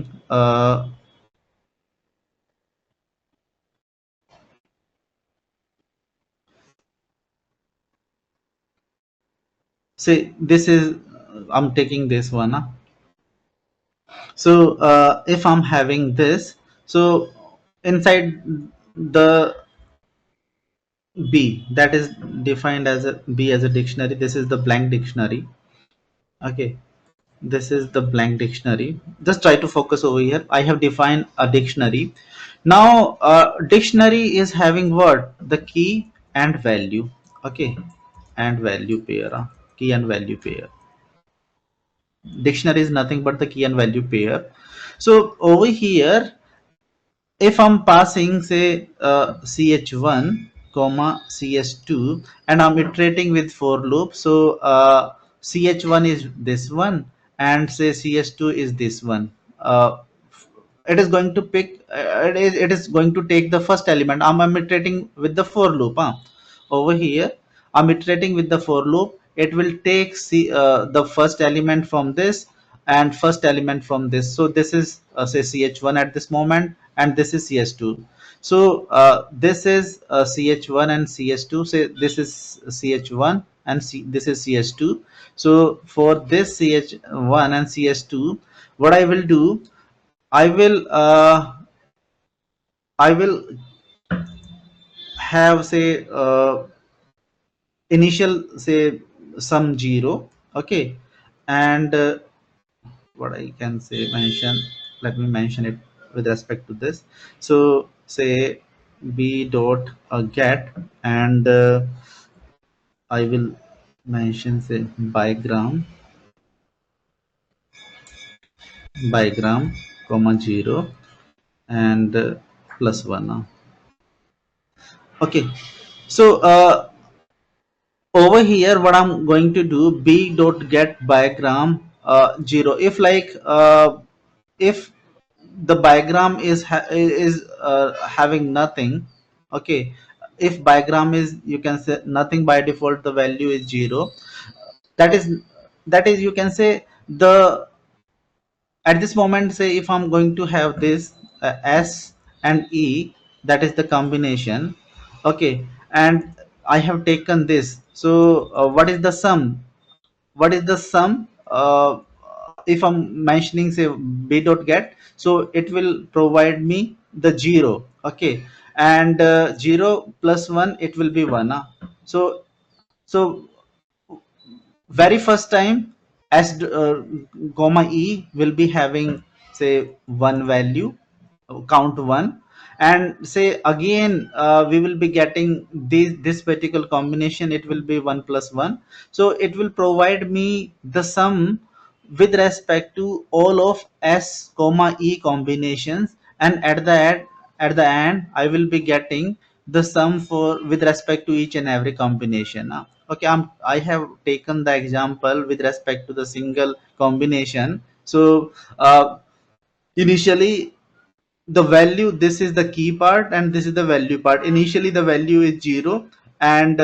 say this is I'm taking this one. So if I'm having this, so inside the B, that is defined as a B as a dictionary. This is the blank dictionary. Okay, this is the blank dictionary. Just try to focus over here. I have defined a dictionary. Now, dictionary is having what? The key and value. Okay, and value pair. Key and value pair. Dictionary is nothing but the key and value pair. So over here, if I'm passing say ch1 comma ch2 and I'm iterating with for loop, so ch1 is this one and say ch2 is this one. It is going to pick it is going to take the first element. I'm iterating with the for loop. Over here I'm iterating with the for loop. It will take the first element from this and first element from this. So this is say ch1 at this moment and this is ch2. So this is ch1 and ch2. Say this is ch1 and this is ch2. So for this ch1 and ch2, what I will do, I will I will have say initial say some zero. Okay, and what I can say mention, let me mention it with respect to this. So say b dot get and I will mention say bigram comma 0 and plus 1 now. Okay, so over here what I'm going to do, b dot get bigram 0. If like if the bigram is having nothing. Okay, if bigram is, you can say nothing, by default the value is 0. that is that is you can say the at this moment, say if I'm going to have this s and e, that is the combination. Okay, and I have taken this. So what is the sum? What is the sum? If I'm mentioning say b dot get, so it will provide me the 0. Okay, and 0 plus 1, it will be 1. So so very first time s comma e will be having say one value, count one, and say again we will be getting this particular combination, it will be 1 plus 1. So it will provide me the sum with respect to all of s comma e combinations, and at the end I will be getting the sum for with respect to each and every combination. Okay, I have taken the example with respect to the single combination. So initially the value, this is the key part and this is the value part. Initially the value is 0, and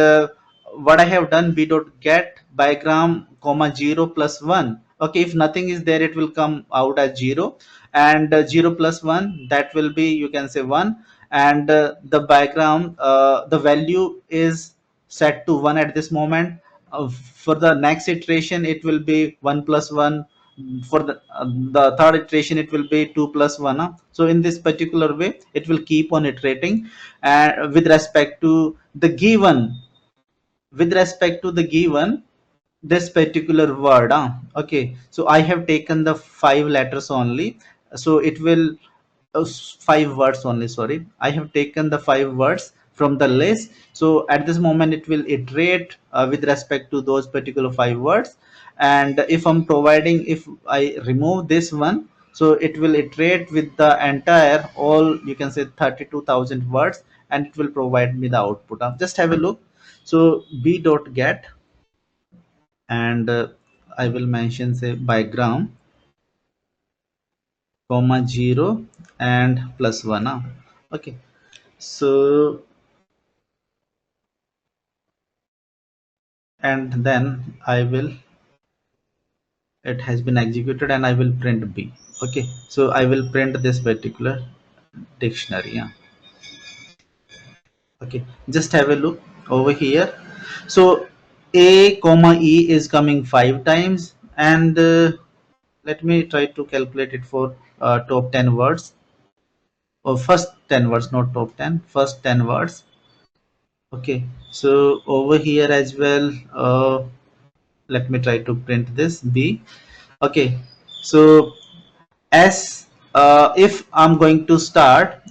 what I have done, b dot get bigram comma 0 plus 1. Okay, if nothing is there, it will come out as 0, and 0 plus 1, that will be, you can say 1, and the bigram the value is set to 1 at this moment. For the next iteration it will be 1 plus 1. For the third iteration it will be 2 plus 1. So in this particular way it will keep on iterating, and with respect to the given this particular word. Okay, so I have taken the 5 letters only, so it will 5 words only, sorry, I have taken the 5 words from the list. So at this moment it will iterate with respect to those particular 5 words, and if I'm providing, if I remove this one, so it will iterate with the entire, all, you can say 32,000 words, and it will provide me the output. Just have a look. So b dot get, and I will mention say bigram comma 0 and plus 1. Okay, so and then I will it has been executed, and I will print B. Okay, so I will print this particular dictionary. Yeah. Okay, just have a look over here. So A comma E is coming 5 times, and let me try to calculate it for top 10 words, or first 10 words, not top 10, first 10 words. Okay, so over here as well, let me try to print this B. Okay, so S, if I'm going to start,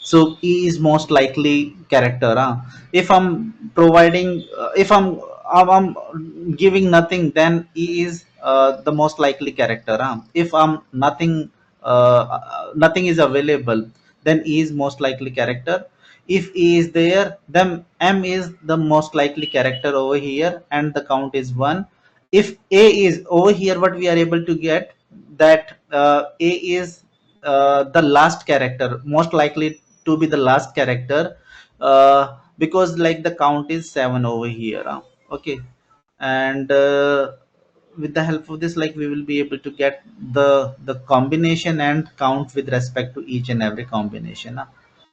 so E is most likely character. If I'm providing, if I'm giving nothing, then E is the most likely character. If I'm nothing, nothing is available, then E is most likely character. If E is there, then M is the most likely character over here, and the count is 1. If A is over here, what we are able to get, that A is the last character, most likely to be the last character, because like the count is 7 over here. Okay, and with the help of this, like we will be able to get the combination and count with respect to each and every combination.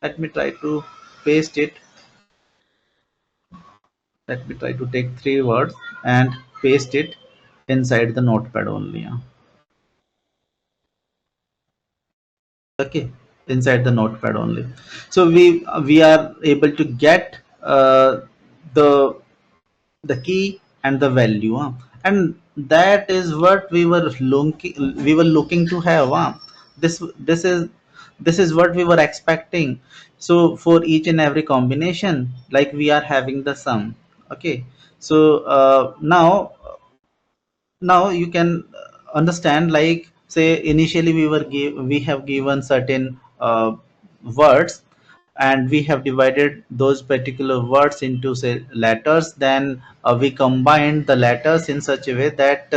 Let me try to paste it. Let me try to take 3 words and paste it inside the notepad only. Okay, inside the notepad only. So we are able to get the the key and the value, and that is what we were looking to have. This is what we were expecting. So for each and every combination, like we are having the sum. Okay, so now you can understand, like say initially we have given certain words, and we have divided those particular words into say letters. Then we combined the letters in such a way that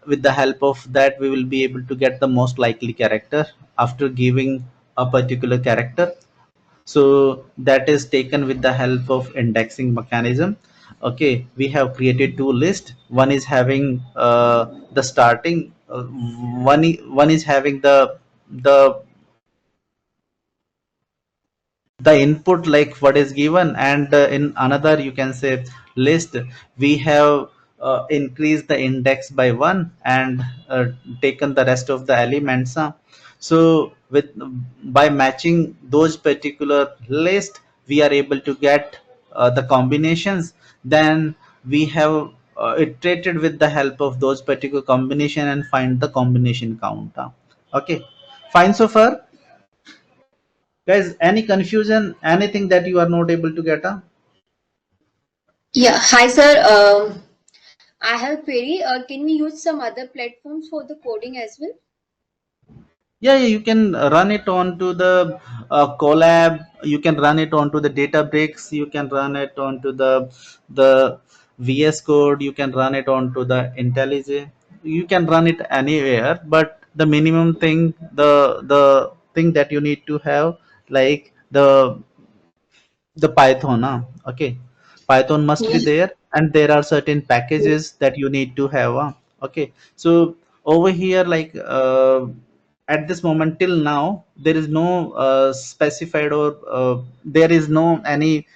with the help of that we will be able to get the most likely character after giving a particular character. So that is taken with the help of indexing mechanism. Okay, we have created two lists. One is having the starting, one is having the the input, like what is given, and in another, you can say, list, we have increased the index by 1 and taken the rest of the elements. So with by matching those particular list, we are able to get the combinations. Then we have iterated with the help of those particular combination and find the combination count. Okay, fine so far. Guys, any confusion, anything that you are not able to get? Yeah, hi sir. I have a query. Can we use some other platforms for the coding as well? Yeah, you can run it onto the Colab. You can run it onto the Databricks. You can run it onto the VS Code. You can run it onto the IntelliJ. You can run it anywhere, but the minimum thing, the thing that you need to have, like the Python. Okay, Python must be Yeah. there, and there are certain packages that you need to have. Okay, so over here, like at this moment till now, there is no specified, or there is no any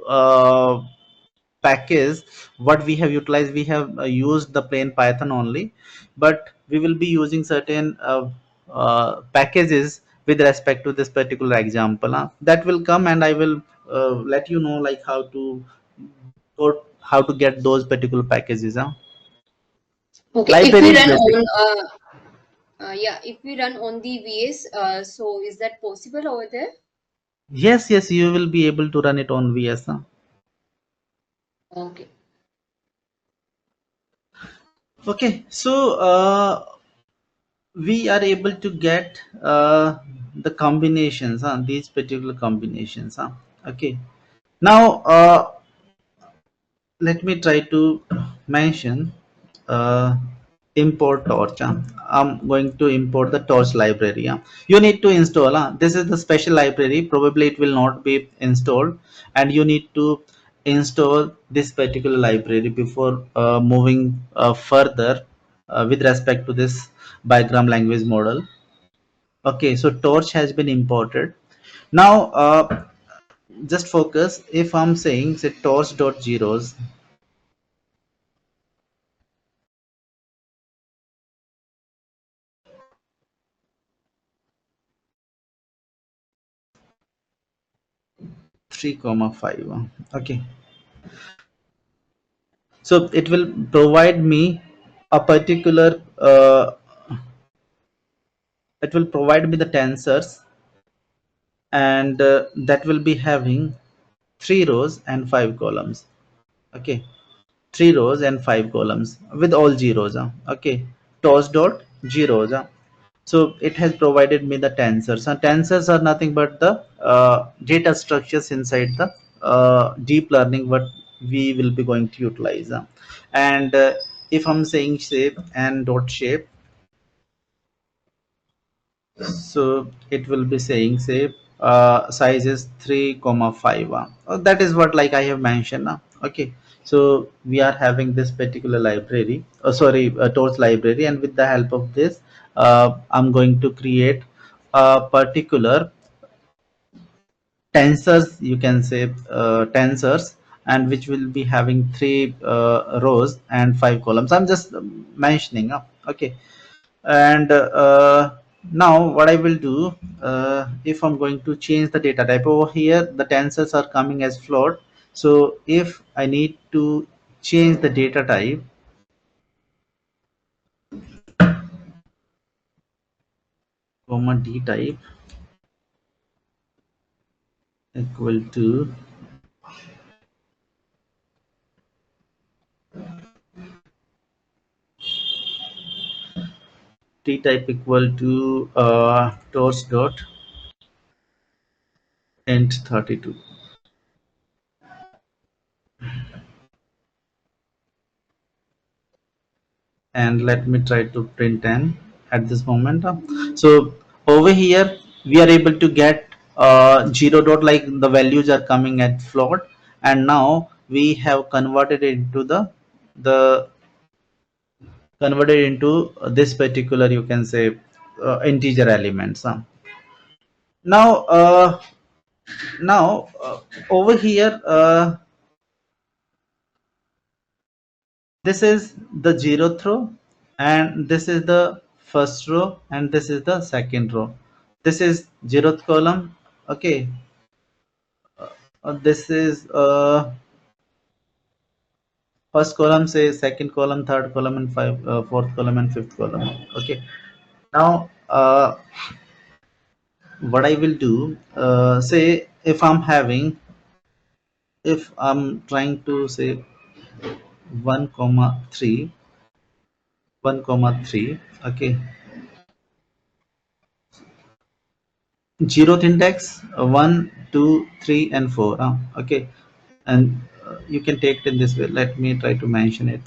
uh, package what we have utilized. We have used the plain Python only, but we will be using certain packages with respect to this particular example. That will come, and I will let you know like how to get those particular packages. Okay. If Library we is run basic. on, yeah, if we run on the VS, so is that possible over there? Yes, yes, you will be able to run it on VS. Okay. Okay, so we are able to get the combinations, these particular combinations. Okay, now let me try to mention uh, import torch. I'm going to import the torch library. You need to install, this is the special library, probably it will not be installed, and you need to install this particular library before moving further with respect to this bigram language model. Okay, so torch has been imported. Now just focus. If I'm saying say torch dot zeros, 3 comma 5, okay, so it will provide me a particular it will provide me the tensors, and that will be having 3 rows and 5 columns. Okay, 3 rows and 5 columns with all zeros. Okay, toss dot zeros. So it has provided me the tensors, and tensors are nothing but the data structures inside the deep learning what we will be going to utilize. And if I'm saying shape and dot shape, so it will be saying say size is 3 comma 5. That is what like I have mentioned. Okay, so we are having this particular library, sorry, torch library, and with the help of this I'm going to create a particular tensors, you can say tensors, and which will be having 3 rows and 5 columns. I'm just mentioning. Okay, and now what I will do, if I'm going to change the data type over here, the tensors are coming as float. So if I need to change the data type, comma d type equal to t type equal to torch dot int 32, and let me try to print n at this moment. So over here we are able to get 0 dot, like the values are coming at float, and now we have converted it into the converted into this particular, you can say, integer elements. Now now over here this is the 0th row, and this is the first row, and this is the second row. This is 0th column. Okay, this is first column, say second column, third column, and fourth column and fifth column. Okay, now what I will do, say if I'm trying to say 1 comma 3, 1 comma 3. Okay, zeroth index 1, 2, 3, and 4. Okay, and you can take it in this way. Let me try to mention it.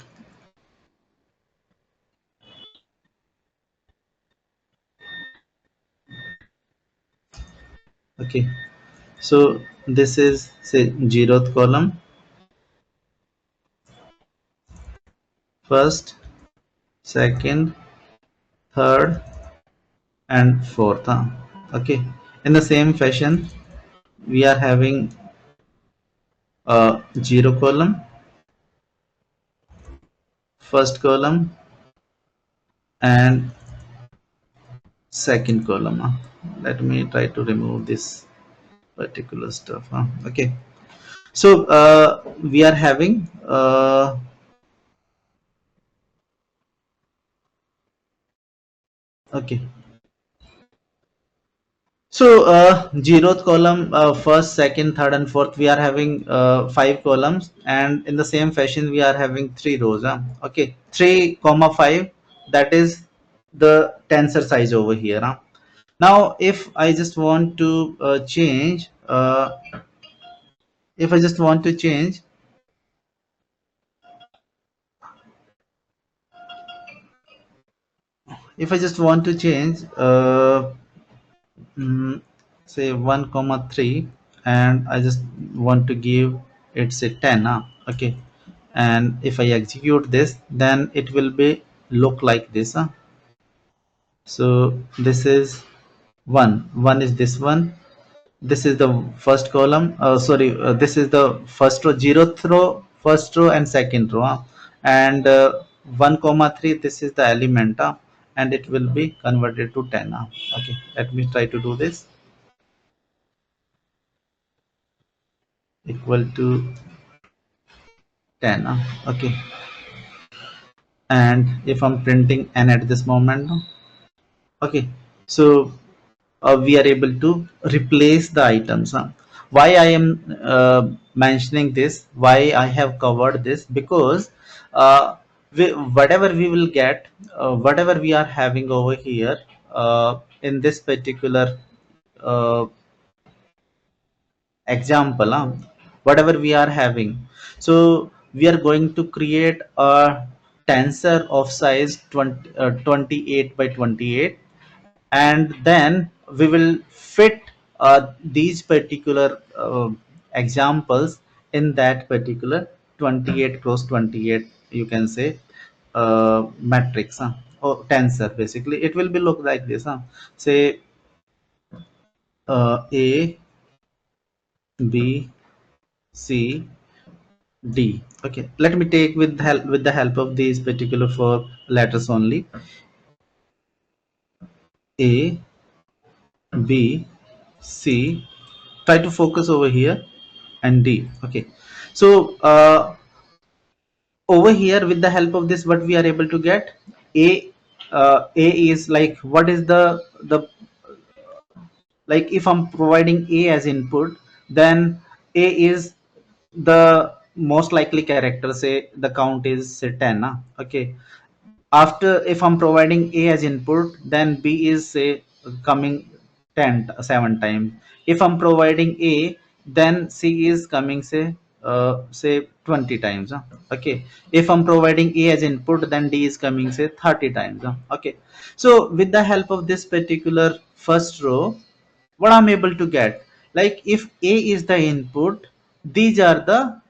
Okay, so this is say 0th column, first, second, third, and fourth. Okay, in the same fashion we are having a 0 column, first column, and second column. Let me try to remove this particular stuff. Okay, so we are having okay, so 0th column, first, second, third, and fourth, we are having 5 columns, and in the same fashion we are having 3 rows. Okay, 3 comma 5, that is the tensor size over here. Now if I just want to change if I just want to change if I just want to change mm, say 1 comma 3, and I just want to give it's a 10, okay. And if I execute this, then it will be look like this, so this is 1 is this one, this is the first column, sorry, this is the first row, zeroth row, first row and second row, and 1 comma 3, this is the element, and it will be converted to 10, okay. Let me try to do this. Equal to 10, okay. And if I'm printing n at this moment, okay, so we are able to replace the items, why I am mentioning this, why I have covered this, because whatever we will get, whatever we are having over here, in this particular uh, example, whatever we are having, so we are going to create a tensor of size 28 by 28, and then we will fit these particular examples in that particular 28 cross 28, you can say, matrix, or tensor. Basically it will be look like this, say A, B, C, D. Okay, let me take with the help of these particular four letters only. A, B, C. Try to focus over here, and D. Okay, so over here with the help of this, what we are able to get, A, A is like, what is the like, if I'm providing A as input, then A is the most likely character, say the count is say 10, okay. After, if I'm providing A as input, then B is say coming 7 times. If I'm providing A, then C is coming say 20 times, okay. If I'm providing A as input, then D is coming say 30 times, okay. So with the help of this particular first row, what I'm able to get, like if A is the input, these are the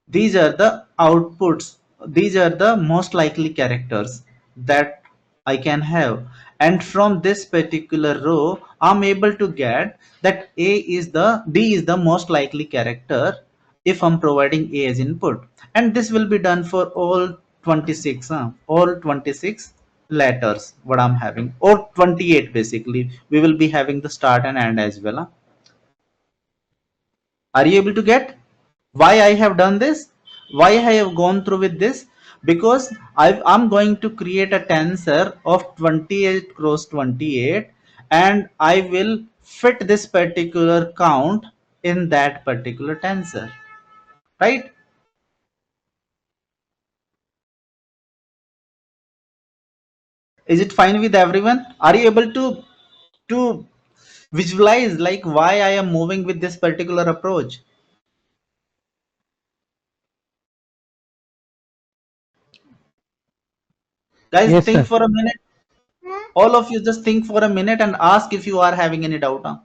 these are the outputs, these are the most likely characters that I can have, and from this particular row I'm able to get that D is the most likely character if I'm providing A as input. And this will be done for all 26, all 26 letters what I'm having, or 28. Basically we will be having the start and end as well, are you able to get why I have done this? Why I have gone through with this? Because I'm going to create a tensor of 28 cross 28, and I will fit this particular count in that particular tensor, right? Is it fine with everyone? Are you able to visualize like why I am moving with this particular approach? Guys, Yes, think sir. for a minute. All of you just think for a minute and ask if you are having any doubt.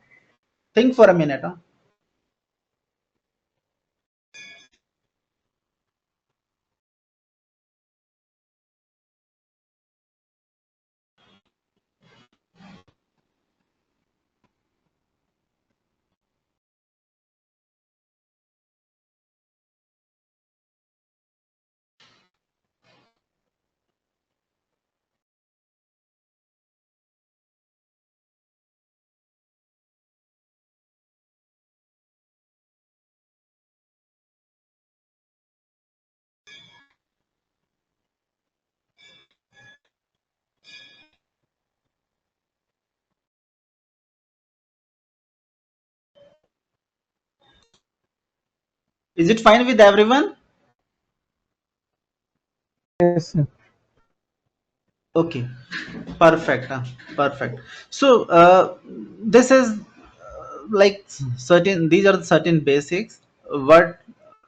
Think for a minute. Is it fine with everyone? Yes, sir. Okay, perfect. Perfect. So this is like certain. These are certain basics what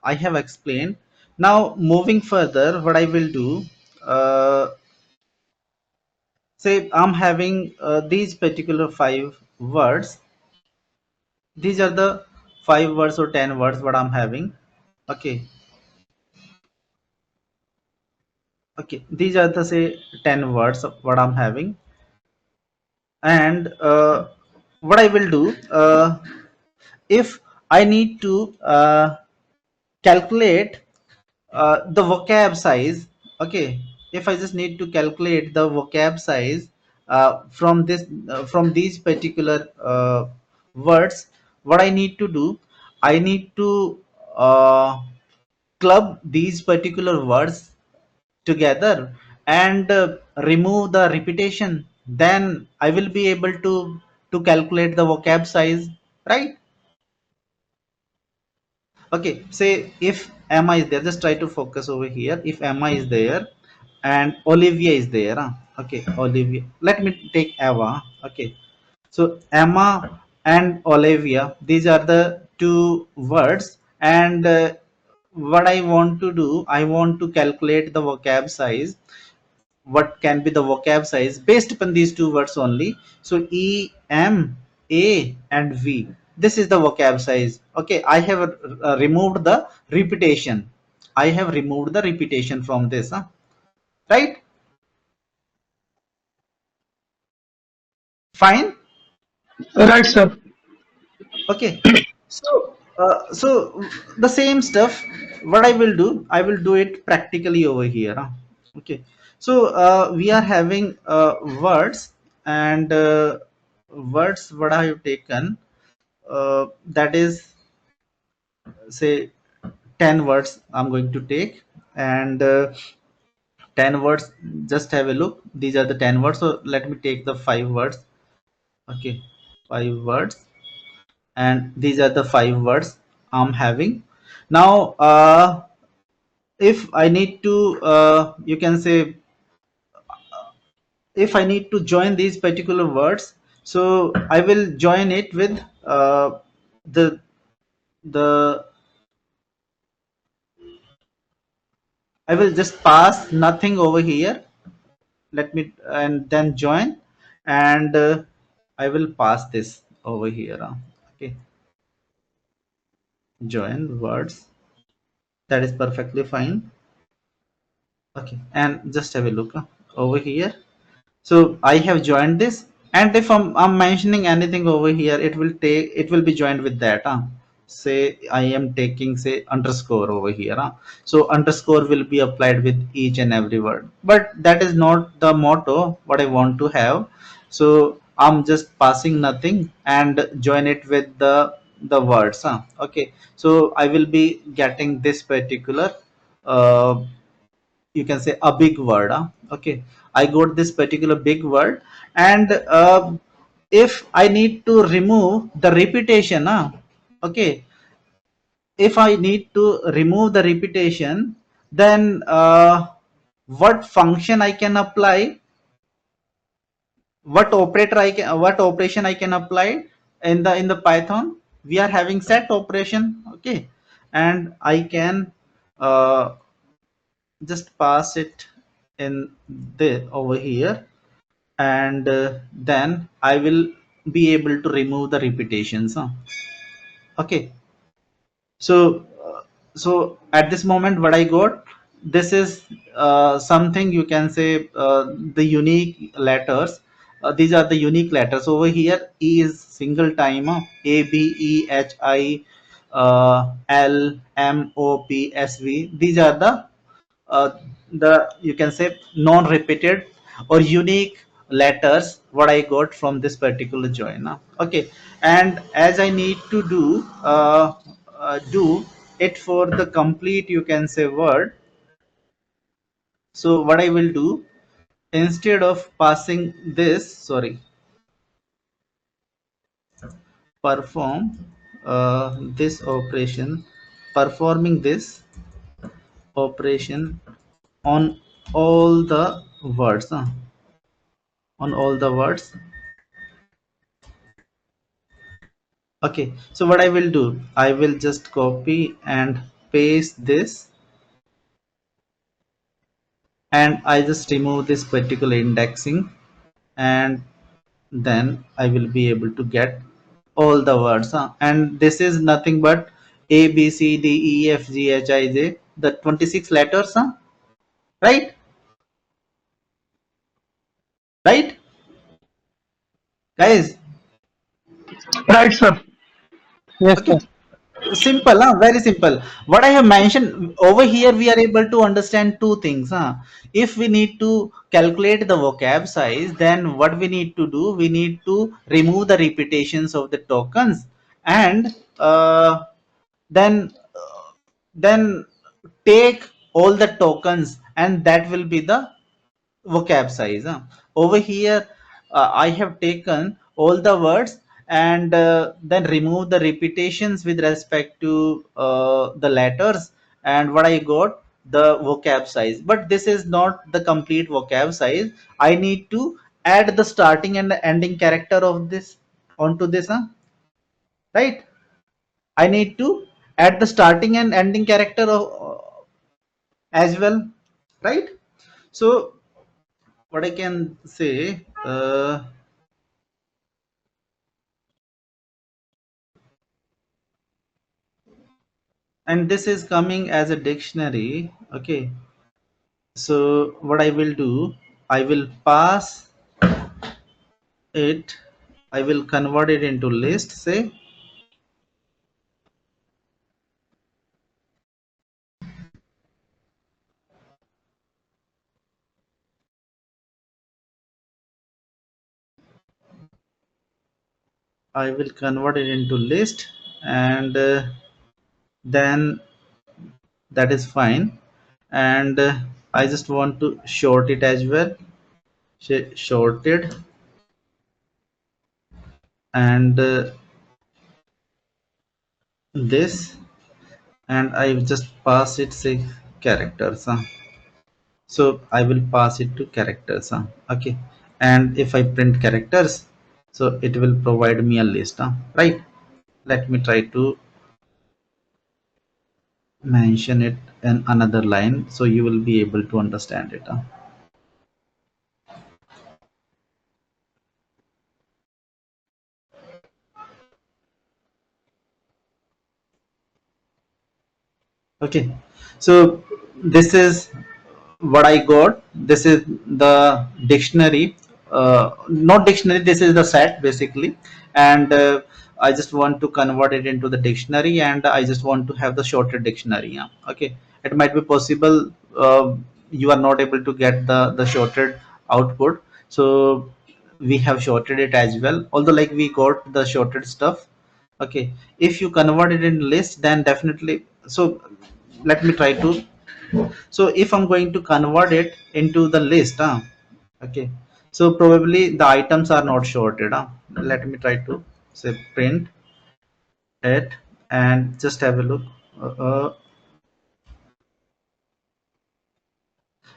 I have explained. Now moving further, what I will do. Say I'm having these particular 5 words. These are the 5 words or 10 words what I'm having. Okay, okay, these are the say 10 words of what I'm having. And what I will do, if I need to calculate the vocab size. Okay, if I just need to calculate the vocab size from this from these particular words, what I need to do, I need to uh, club these particular words together and remove the repetition, then I will be able to calculate the vocab size, right? Okay, say if Emma is there, just try to focus over here. If Emma is there and Olivia is there, okay, Olivia. Let me take Eva. Okay, so Emma and Olivia, these are the two words, and what I want to do, I want to calculate the vocab size. What can be the vocab size based upon these two words only? So E, M, A, and V. This is the vocab size. Okay, I have removed the repetition. I have removed the repetition from this, right? Fine. Right, sir. Okay, so the same stuff. What I will do, I will do it practically over here. Okay, so we are having words, and words what I have taken, that is say 10 words I'm going to take, and 10 words, just have a look. These are the 10 words, so let me take the 5 words. Okay, 5 words, and these are the 5 words I'm having. Now if I need to you can say, if I need to join these particular words, so I will join it with the the I will just pass nothing over here. Let me and then join, and I will pass this over here. Okay, join words. That is perfectly fine. Okay, and just have a look over here. So I have joined this, and if I'm mentioning anything over here, it will be joined with that. Say I am taking say underscore over here. So underscore will be applied with each and every word. But that is not the motto what I want to have. So I'm just passing nothing and join it with the words. Okay. So I will be getting this particular uh, you can say a big word. Okay, I got this particular big word, and if I need to remove the repetition, okay, if I need to remove the repetition, then what function I can apply, what operation I can apply in the Python? We are having set operation. Okay, and I can uh, just pass it in the over here, and then I will be able to remove the repetitions. Okay, so so at this moment what I got, this is something you can say the unique letters. These are the unique letters over here. E is single time, A, B, E, H, I, L, M, O, P, S, V. These are uh, the you can say non-repeated or unique letters what I got from this particular joiner. Okay, and as I need to do it for the complete you can say word, so what I will do, instead of passing this, sorry, perform this operation, performing this operation on all the words, on all the words. Okay, so what I will do, I will just copy and paste this, and I just remove this particular indexing, and then I will be able to get all the words, and this is nothing but A, B, C, D, E, F, G, H, I, J, the 26 letters, huh? Right? Right? Guys, Right, sir. Yes, okay. sir. Simple, huh? Very simple. What I have mentioned over here, we are able to understand two things. Huh? If we need to calculate the vocab size, then what we need to do, we need to remove the repetitions of the tokens, and then then take all the tokens, and that will be the vocab size, huh? Over here I have taken all the words, and then remove the repetitions with respect to the letters, and what I got, the vocab size. But this is not the complete vocab size. I need to add the starting and the ending character of this onto this, huh? Right? I need to add the starting and ending character of, as well, right? So what I can say, and this is coming as a dictionary. Okay, so what I will do, I will pass it, I will convert it into list, say, I will convert it into list, and then that is fine. And I just want to short it as well. Shorted, and this, and I just pass it, say, characters, huh? So I will pass it to characters, huh? Okay, and if I print characters, so it will provide me a list, huh? Right? Let me try to mention it in another line so you will be able to understand it, huh? Okay, so this is what I got. This is the dictionary, not dictionary, this is the set basically. And I just want to convert it into the dictionary, and I just want to have the shorter dictionary, yeah. Okay, it might be possible you are not able to get the shorted output, so we have shorted it as well, although like we got the shorted stuff. Okay, if you convert it in list, then definitely. So let me try to, so if I'm going to convert it into the list, okay, so probably the items are not sorted, let me try to say print it and just have a look. uh, uh,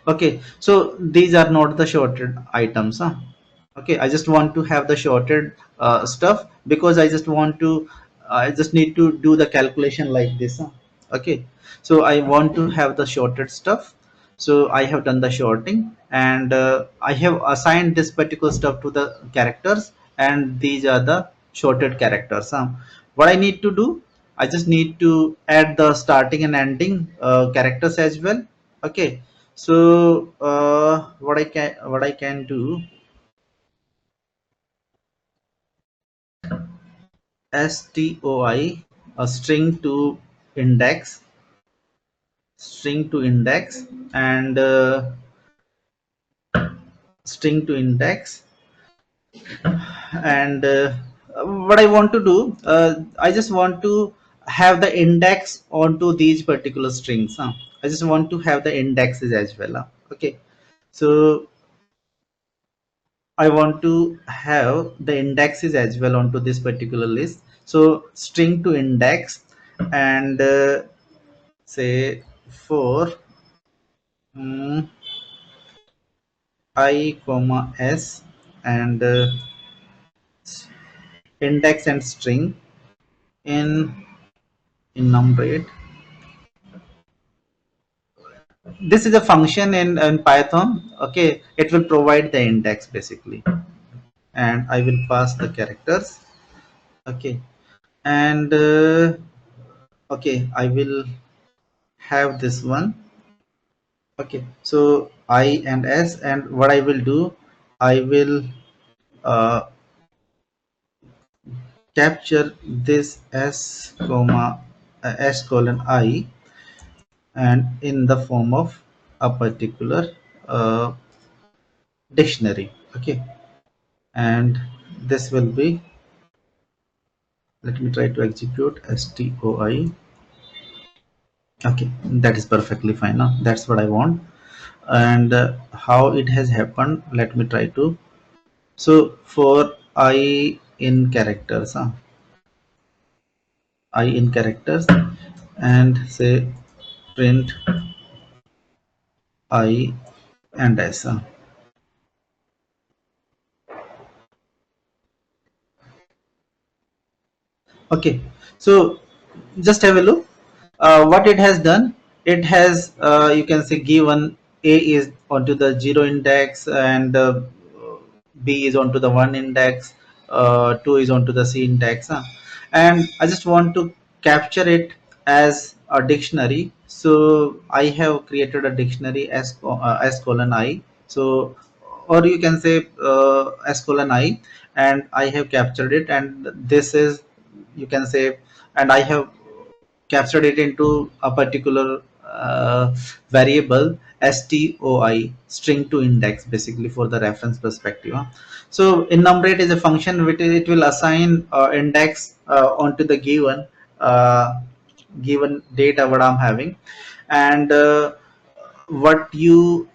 okay, so these are not the shorted items, okay, I just want to have the shorted stuff, because I just want to, I just need to do the calculation like this, okay, so I want to have the shorted stuff. So I have done the shorting, and I have assigned this particular stuff to the characters, and these are the shorted characters, what I need to do, I just need to add the starting and ending characters as well. Okay, so what I can do, stoi, a string to index, and string to index, and what I want to do, I just want to have the index onto these particular strings, I just want to have the indexes as well, okay, so I want to have the indexes as well onto this particular list. So string to index, and say for mm, I comma s, and index and string in enumerate. This is a function in Python. Okay, it will provide the index basically, and I will pass the characters. Okay, and Okay, I will have this one. Okay, so I and S, and what I will do, I will uh, capture this S comma S colon I, and in the form of a particular uh, dictionary. Okay, and this will be, let me try to execute stoi. Okay, that is perfectly fine. Now that's what I want. And how it has happened, let me try to. So for I in characters, I in characters, and say print I and S. Okay, so just have a look. What it has done, it has, you can say, given A is onto the 0 index, and B is onto the 1 index, 2 is onto the C index, and I just want to capture it as a dictionary. So I have created a dictionary as S colon I. So, or you can say S colon I, and I have captured it, and this is, you can say, and I have captured it into a particular variable stoi, string to index, basically for the reference perspective. So enumerate is a function which it will assign index onto the uh, given data what I'm having, and what you,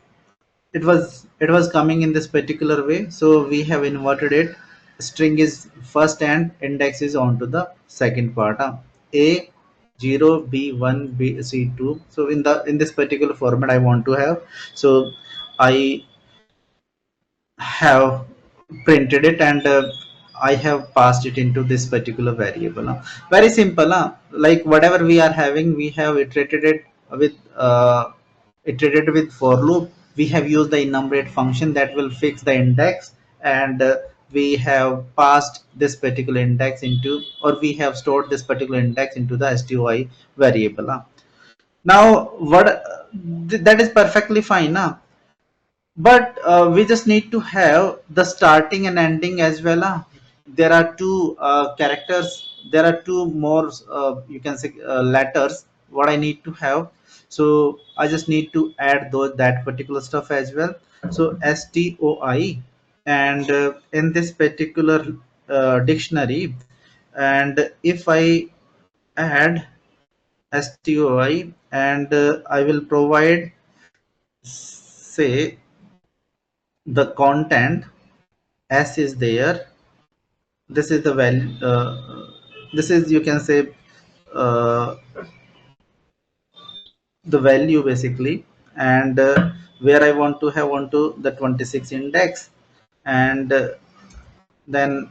it was coming in this particular way, so we have inverted it. String is first and index is onto the second part, a 0 b1 b c2. So in this particular format I want to have. So I have printed it, and I have passed it into this particular variable. Very simple. Like whatever we are having, we have with iterated with for loop. We have used the enumerate function that will fix the index, and we have passed this particular index into, or we have stored this particular index into the stoi variable. Now what, that is perfectly fine. But we just need to have the starting and ending as well. There are two characters, there are two more, you can say, letters what I need to have. So I just need to add those, that particular stuff as well. So stoi, and in this particular dictionary, and if I add stoi, and I will provide, say, the content s is there. This is the value, this is, you can say, uh, the value basically, and where I want to have onto the 26 index, and then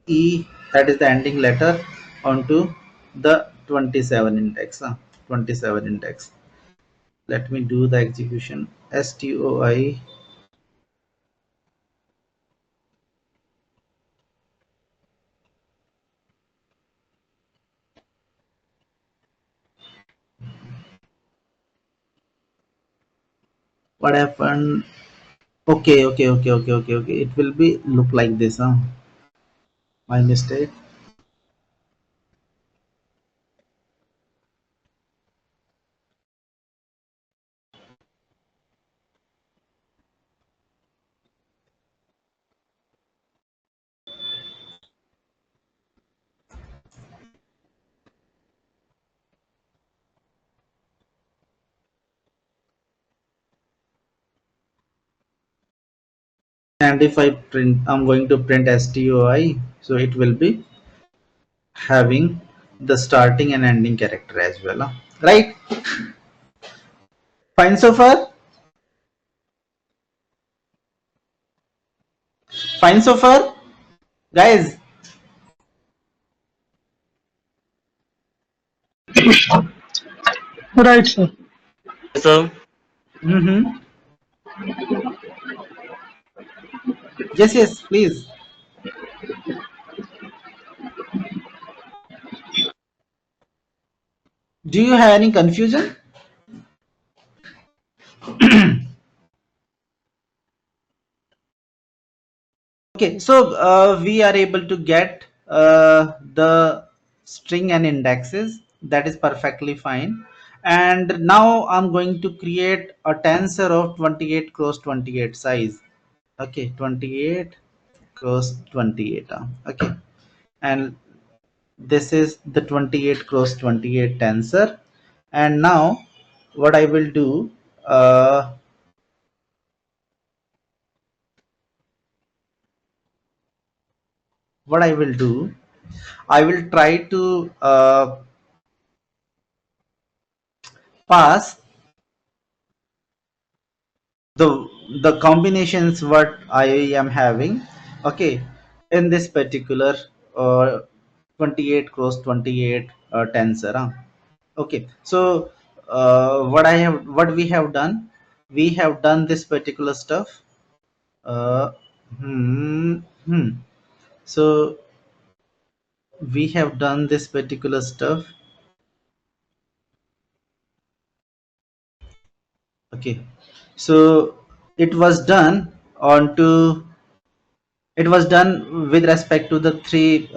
e, that is the ending letter, onto the 27 index, 27 index. Let me do the execution stoi. What happened? Okay, it will be look like this, my mistake. And if I print, I'm going to print stoi, so it will be having the starting and ending character as well, right? Fine so far? Fine so far, guys? Right, sir. So, Mm-hmm. Yes, please. Do you have any confusion? Okay, so we are able to get the string and indexes. That is perfectly fine. And now I'm going to create a tensor of 28 cross 28 size. Okay, 28 cross 28. Okay, and this is the 28 cross 28 tensor. And now what I will do, uh, what I will do, I will try to pass the combinations what I am having, okay, in this particular uh, 28 cross 28 tensor. Okay, so what we have done, we have done this particular stuff. uh, hmm, hmm. So we have done this particular stuff. Okay, so it was done onto, it was done with respect to the three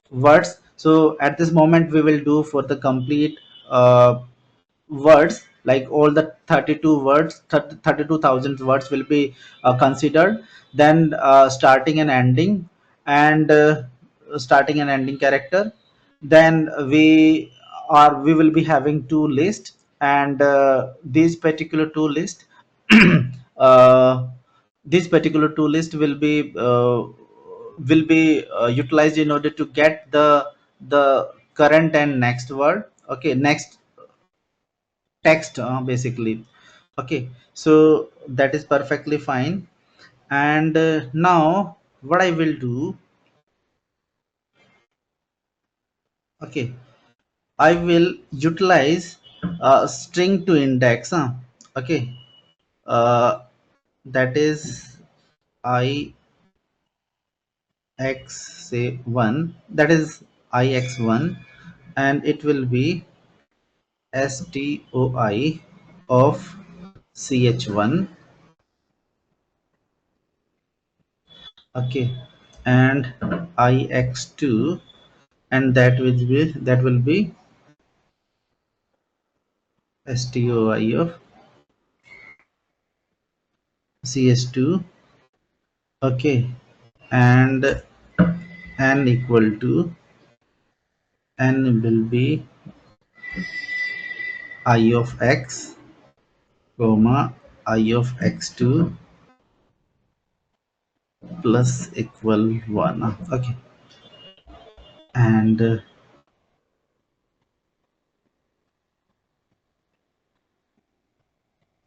words. So at this moment we will do for the complete words, like all the 32 words, 32,000 words will be considered. Then starting and ending, and starting and ending character. Then we will be having two lists, and these particular two list uh, this particular two list will be utilized in order to get the current and next word, okay, next text, basically. Okay, so that is perfectly fine. And now what I will do, okay, I will utilize string to index, okay, uh, that is I x say 1, that is ix1, and it will be stoi of ch1, okay, and ix2, and that will be stoi of ch2, okay, and n equal to, n will be I of x comma I of x2 plus equal 1, okay, and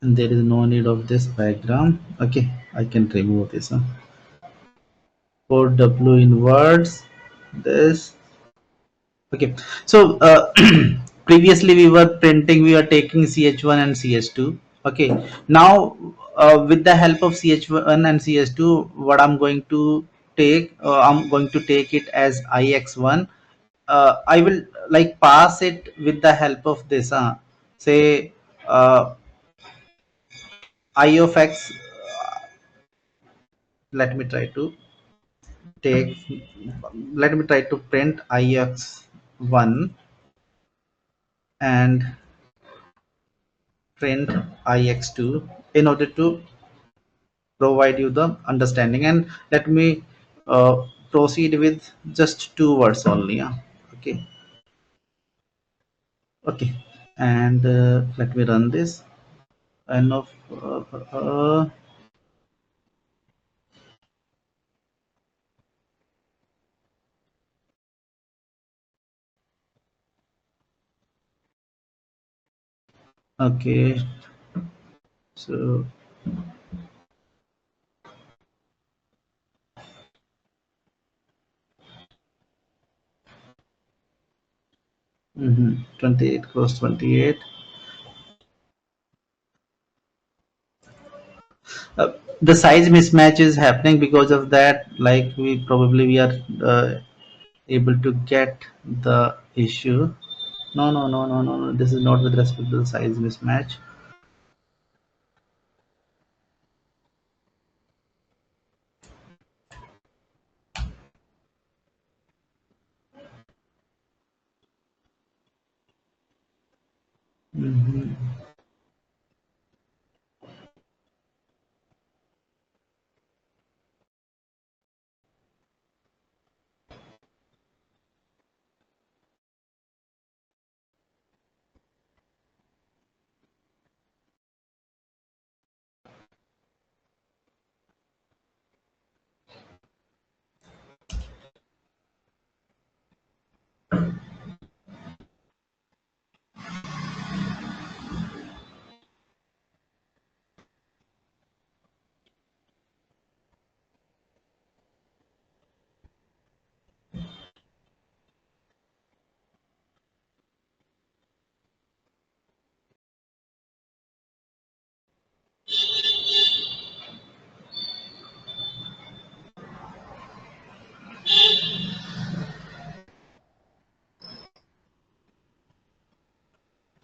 there is no need of this background. Okay, I can remove this, for w inwards this. Okay, so previously we were printing, we were taking ch1 and ch2. Okay, now with the help of ch1 and ch2, what I'm going to take, I'm going to take it as ix1. I will like pass it with the help of this, say I of x. Let me try to take, let me try to print ix1 and print ix2 in order to provide you the understanding. And let me proceed with just two words only, okay, okay, and let me run this, and of okay, so 28 cross 28. The size mismatch is happening because of that, like we are able to get the issue. No, no, no, no, no, no. This is not with respect to the size mismatch. Mhm.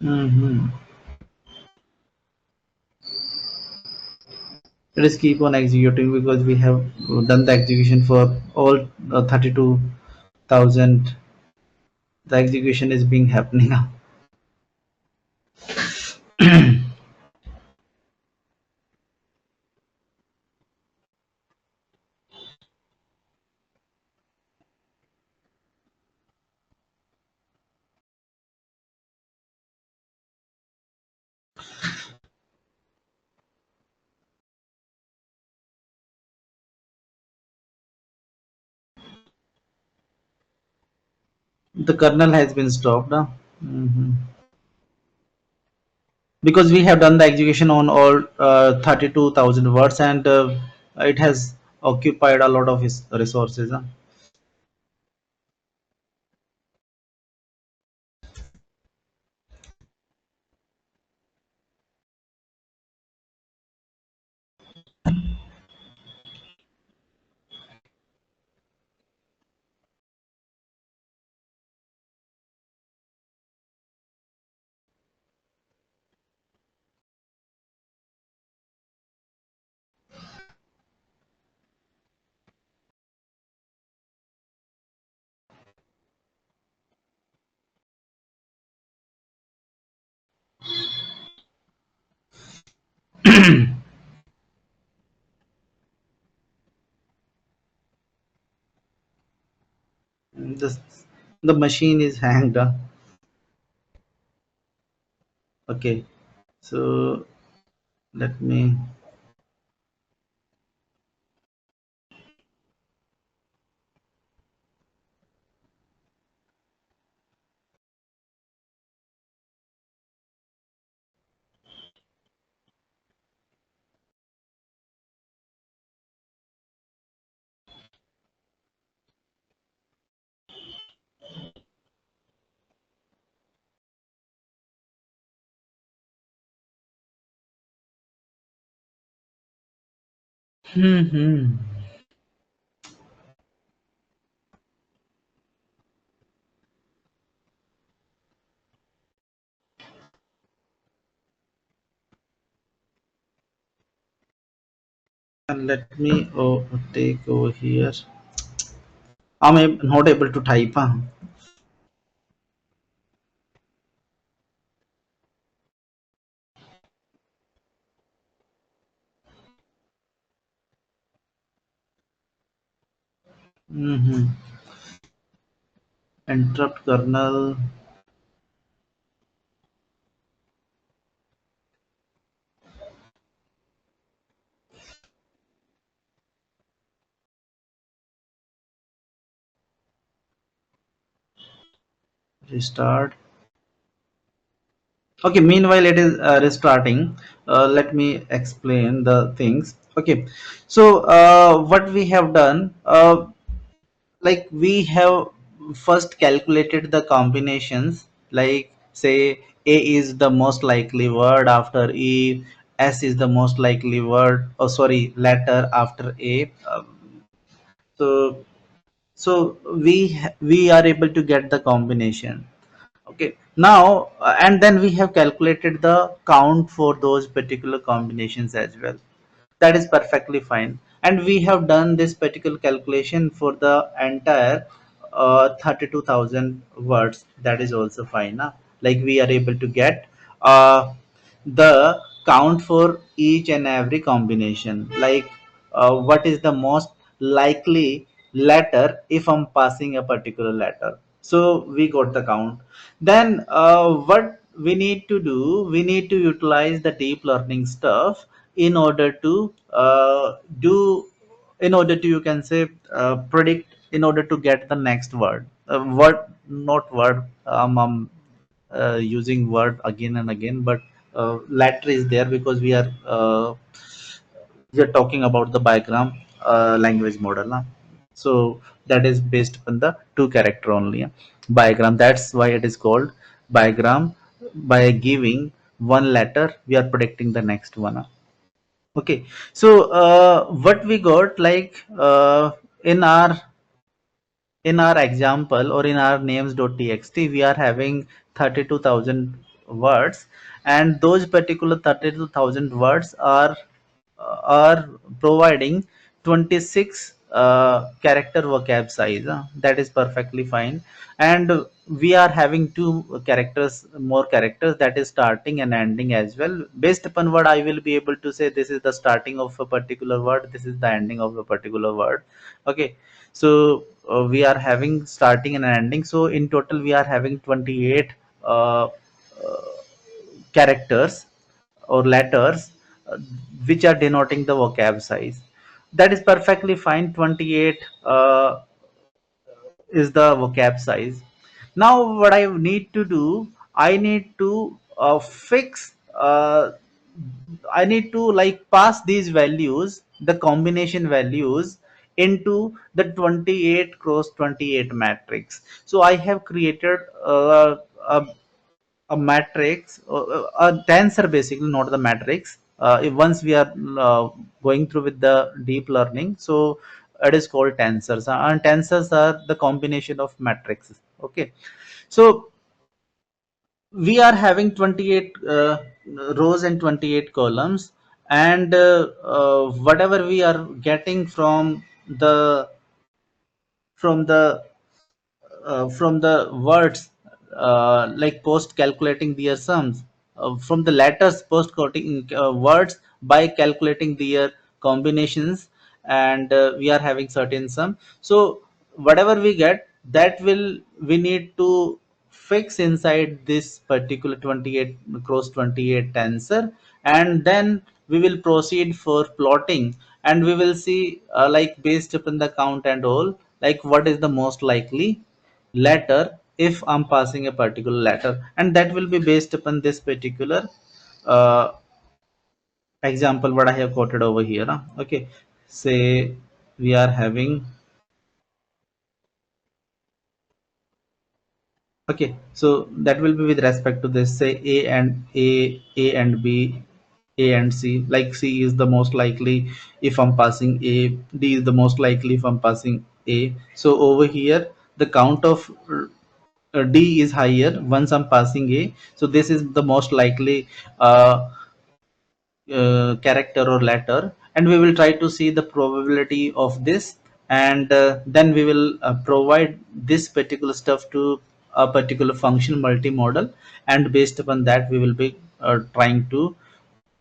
Mhm. Let us keep on executing because we have done the execution for all 32,000. The execution is being happening now. The kernel has been stopped now. Mhm. Because we have done the execution on all 32,000 words, and it has occupied a lot of his resources. Huh? the, the machine is hanged. Huh? Okay, so let me. Hmm. And let me take over here. Not able to type. Huh? Hmm. Interrupt kernel. Restart. Okay, meanwhile it is restarting. Let me explain the things. Okay, so what we have done, like we have first calculated the combinations, like say a is the most likely word after e, s is the most likely word, oh sorry, letter after a. So so we are able to get the combination. Okay, Now and then we have calculated the count for those particular combinations as well. That is perfectly fine, and we have done this particular calculation for the entire 32,000 words. That is also fine, like we are able to get the count for each and every combination, like what is the most likely letter if I'm passing a particular letter. So we got the count. Then what we need to do, we need to utilize the deep learning stuff in order to do, in order to, you can say, predict, in order to get the next word, word, not word, using word again and again, but letter is there, because we are talking about the bigram language model, so that is based on the two character only, bigram. That's why it is called bigram. By giving one letter, we are predicting the next one. Okay, so what we got, like in our in our example, or in our names.txt, we are having 32,000 words, and those particular 32,000 words are providing 26 character vocab size. That is perfectly fine, and we are having two characters, more characters, that is starting and ending as well. Based upon what I will be able to say, this is the starting of a particular word, this is the ending of a particular word. Okay, so we are having starting and ending, so in total we are having 28 uh, uh, characters or letters, uh, which are denoting the vocab size. That is perfectly fine. 28 is the vocab size. Now what I need to do, I need to fix, I need to like pass these values, the combination values, into the 28 cross 28 matrix. So I have created a a matrix, a tensor, basically, not the matrix. Once we are going through with the deep learning, so it is called tensors, and tensors are the combination of matrices. Okay, so we are having 28 rows and 28 columns, and whatever we are getting from the from the words, like post calculating their sums, from the letters post quoting words by calculating their combinations, and we are having certain sum. So whatever we get, that will, we need to fix inside this particular 28 cross 28 tensor, and then we will proceed for plotting, and we will see, like based upon the count and all, like what is the most likely letter if I'm passing a particular letter, and that will be based upon this particular uh, example what I have quoted over here. Okay, say we are having, okay, so that will be with respect to this, say A and B, A and C. Like C is the most likely if I'm passing A, D is the most likely if I'm passing A. So over here, the count of D is higher once I'm passing A. So this is the most likely character or letter, and we will try to see the probability of this, and then we will provide this particular stuff to a particular function multimodal, and based upon that we will be trying to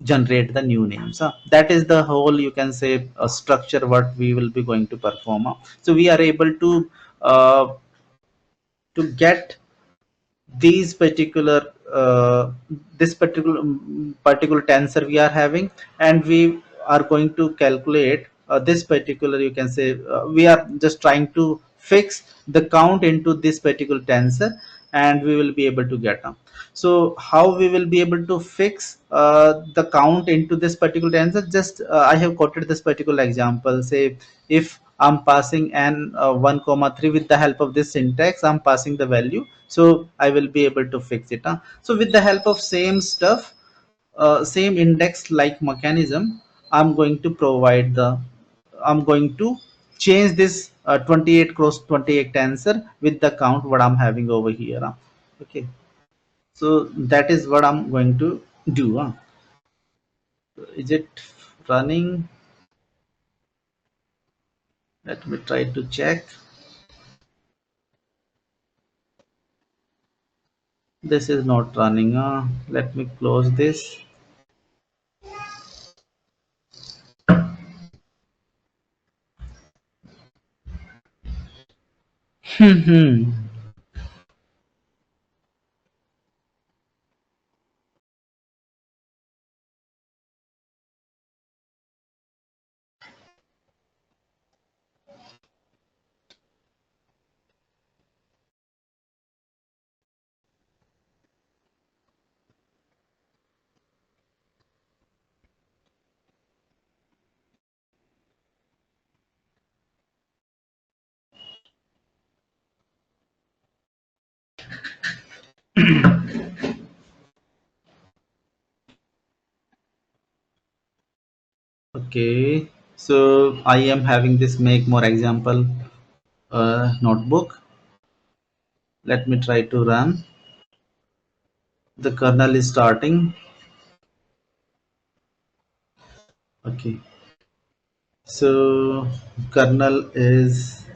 generate the new names. That is the whole, you can say, structure what we will be going to perform. So we are able uh, to get these particular this particular tensor we are having, and we are going to calculate this particular, you can say, we are just trying to fix the count into this particular tensor, and we will be able to get them. So how we will be able to fix the count into this particular tensor, just I have quoted this particular example. Say if I'm passing an 1 comma 3, with the help of this syntax I'm passing the value, so I will be able to fix it. So with the help of same stuff, same index like mechanism, I'm going to provide the, I'm going to change this 28 cross 28 tensor with the count what I'm having over here. Okay, So that is what I'm going to do. Is it running? Let me try to check. This is not running. Let me close this. Okay, so I am having this make more example notebook. Let me try to run. The kernel is starting. Okay, so kernel is,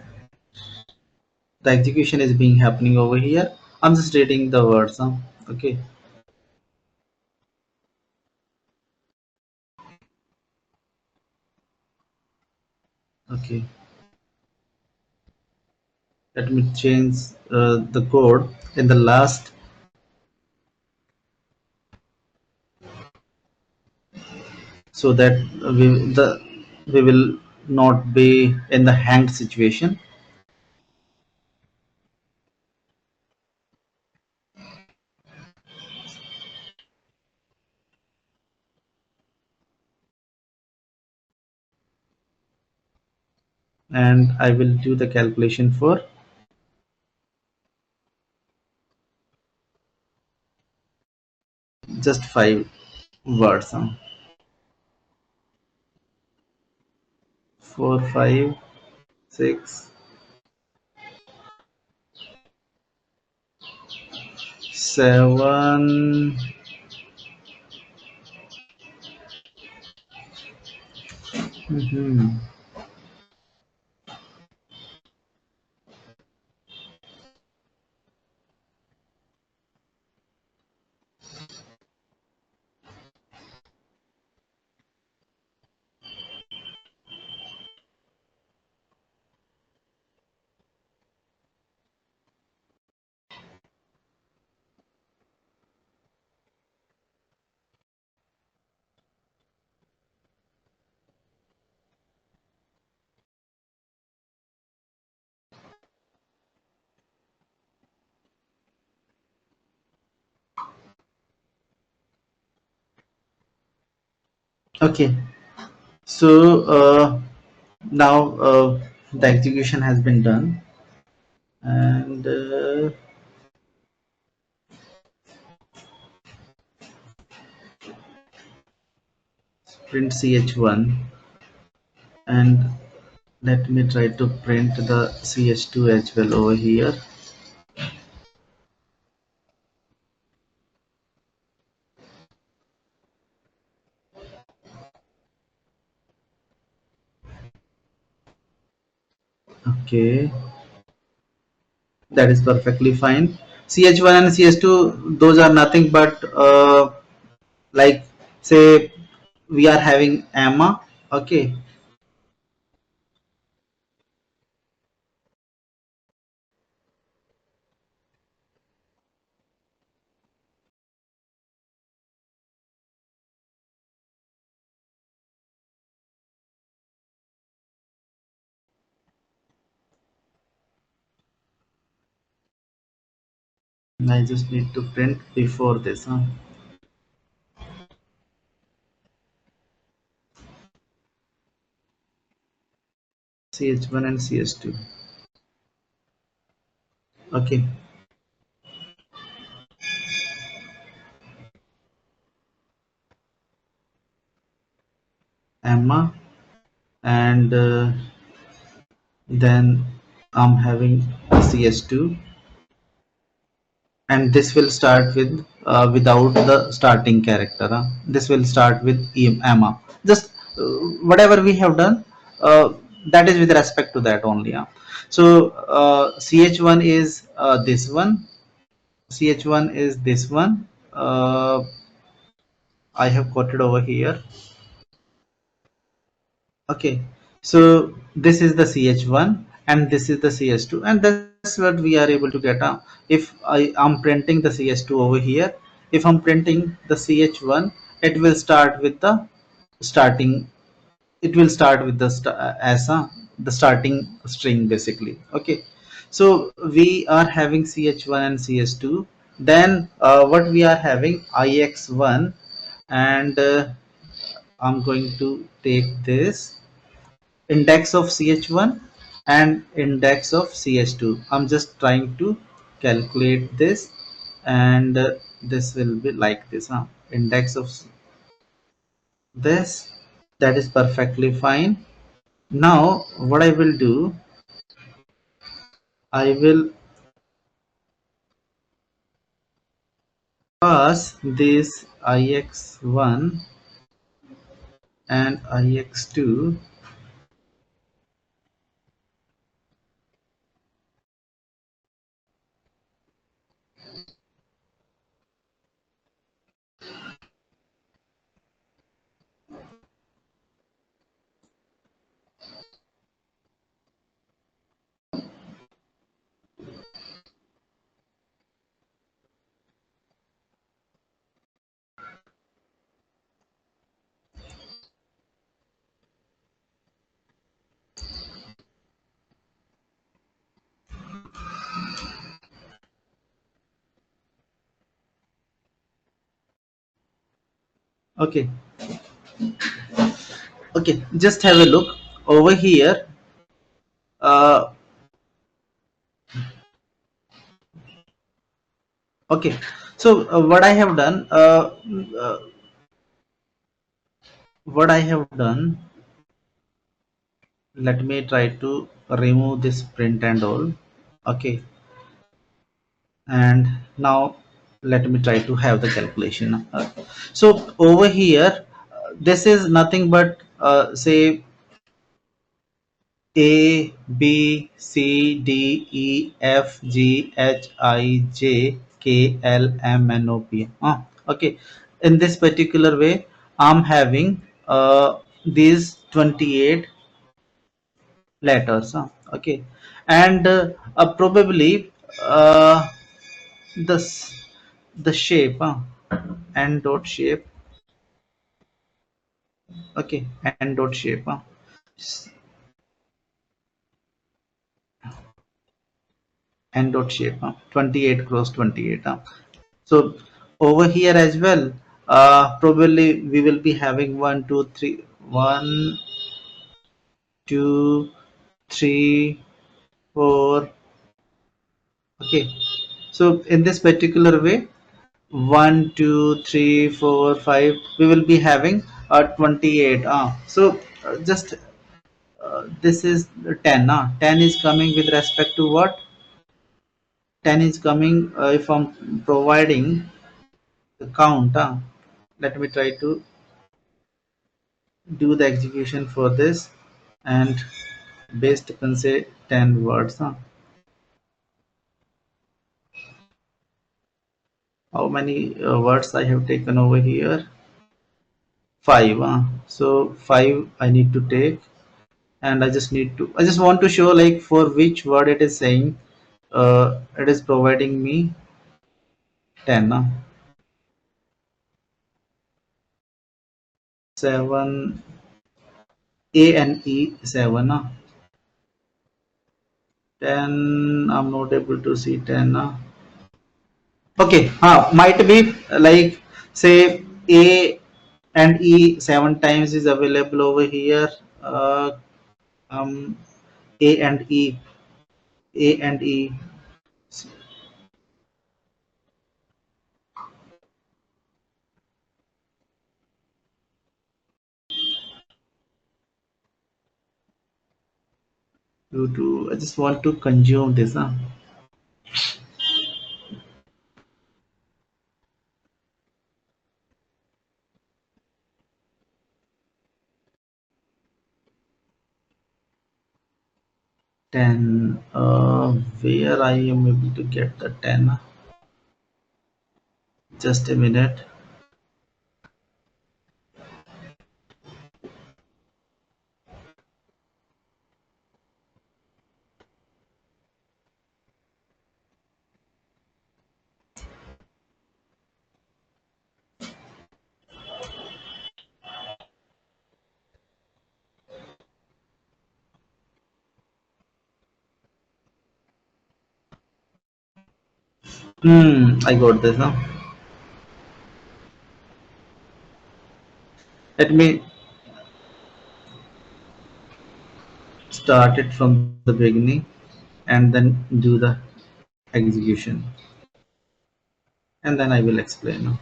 the execution is being happening over here. I'm just reading the words. Okay, okay. Let me change the code in the last, so that we will not be in the hanged situation. And I will do the calculation for just 5 words. 4, 5, 6, 7. Mhm. Okay, so now the execution has been done, and print ch1, and let me try to print the ch2 as well over here. Okay, that is perfectly fine. Ch1 and ch2, those are nothing but like, say we are having Emma. Okay, I just need to print before this. Ch1 and ch2. Okay, Emma, and then I'm having ch2, and this will start with without the starting character. This will start with Emma. Just whatever we have done, that is with respect to that only. So ch1 is this one. ch1 is this one. I have quoted over here. Okay, so this is the ch1 and this is the ch2, and that's what we are able to get. If I am printing the ch2 over here, if I'm printing the ch1, it will start with the starting. It will start with the as the starting string basically. Okay, so we are having ch1 and ch2. Then what we are having ix1, and I'm going to take this index of ch1 and index of ch2. I'm just trying to calculate this, and this will be like this, index of this. That is perfectly fine. Now what I will do, I will pass this ix1 and ix2. Okay, okay, just have a look over here. uh, okay, so uh, what I have done, let me try to remove this print and all. Okay, and now let me try to have the calculation. So over here, this is nothing but say A B C D E F G H I J K L M N O P. Okay, in this particular way I'm having these 28 letters. Okay, and probably uh, the the shape, and dot shape. Okay, and dot shape, and dot shape, 28 cross 28. So over here as well, probably we will be having 1 2 3 1 2 3 4. Okay, so in this particular way, 1 2 3 4 5, we will be having 28. So just this is 10. 10 is coming with respect to what? 10 is coming if I'm providing the count. Let me try to do the execution for this, and best you can say 10 words. How many words I have taken over here? 5. So 5 I need to take, and I just want to show like for which word it is saying. It is providing me 10. 7, A and E 7. 10, I'm not able to see 10. Okay, might be like say A and E 7 times is available over here. Uh, um, A and E, A and E. I just want to consume this. 10. Where I am able to get the 10? Just a minute. I got this now. Let me start it from the beginning and then do the execution, and then I will explain.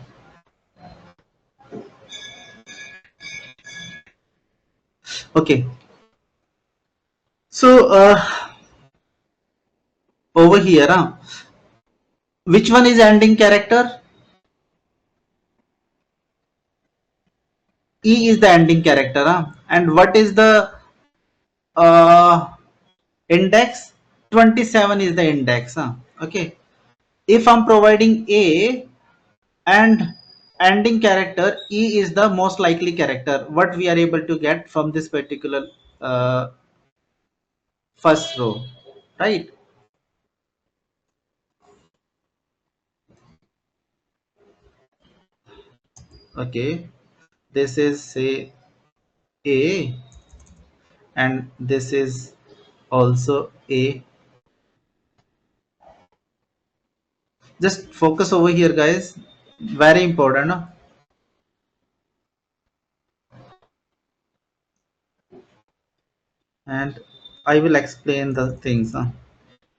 Okay, so over here, which one is ending character? E is the ending character, and what is the uh, index? 27 is the index. Okay, if I'm providing A and ending character, E is the most likely character what we are able to get from this particular uh, first row, right? Okay, this is say A, and this is also A. Just focus over here, guys. Very important. And I will explain the things.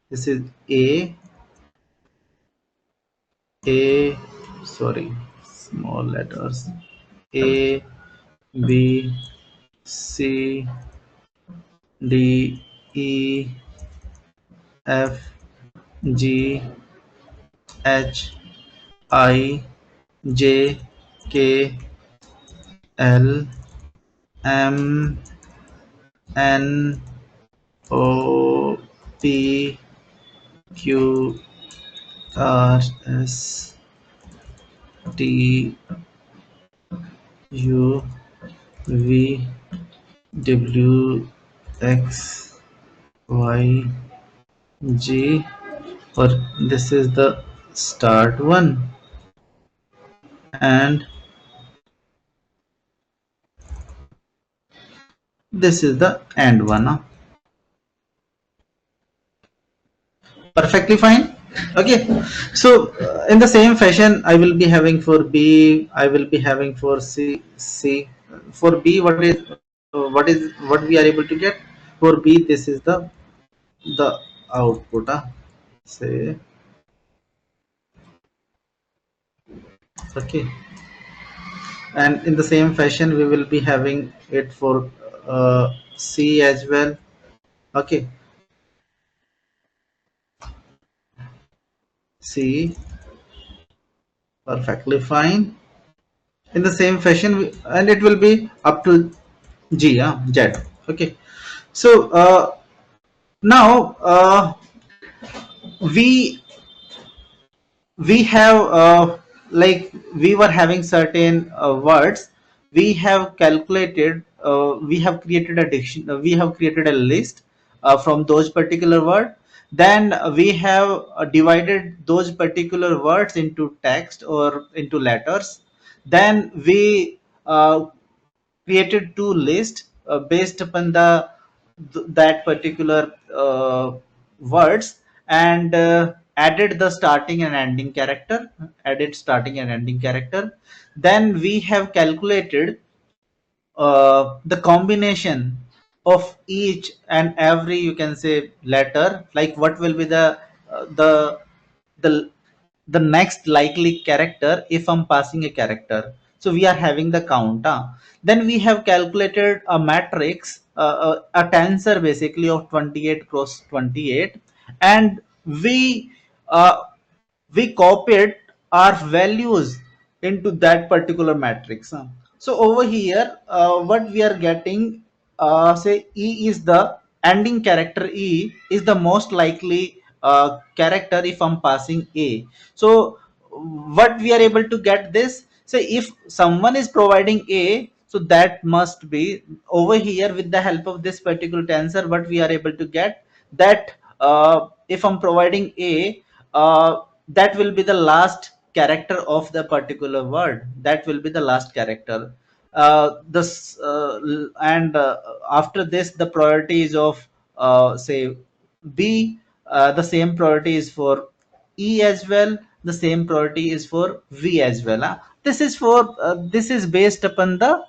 This is A, sorry, small letters. A, B, C, D, E, F, G, H, I, J, K, L, M, N, O, P, Q, R, S, T, U, V, W, X, Y, G, or this is the start one, and this is the end one. Perfectly fine. Okay, so in the same fashion I will be having for B, I will be having for C. For B, what we are able to get for B? This is the output, say. Okay, and in the same fashion we will be having it for C as well. Okay, C, perfectly fine. In the same fashion and it will be up to G, Z. Okay, so now we we have like we were having certain words. We have calculated, we have created a diction, we have created a list from those particular word. Then we have divided those particular words into text or into letters. Then we created two lists based upon that particular words, and added the starting and ending character, added starting and ending character. Then we have calculated the combination of each and every, you can say, letter, like what will be uh, the the the next likely character if I'm passing a character. So we are having the count. Then we have calculated a matrix, a tensor basically of 28 cross 28, and we uh, we copied our values into that particular matrix. So over here, what we are getting, say E is the ending character E is the most likely character if I'm passing A. So what we are able to get this? So if someone is providing A, so that must be over here with the help of this particular tensor. What we are able to get that if I'm providing A, that will be the last character of the particular word. That will be the last character. This and After this, the priorities of say B, the same priority is for E as well. The same priority is for V as well. This is based upon the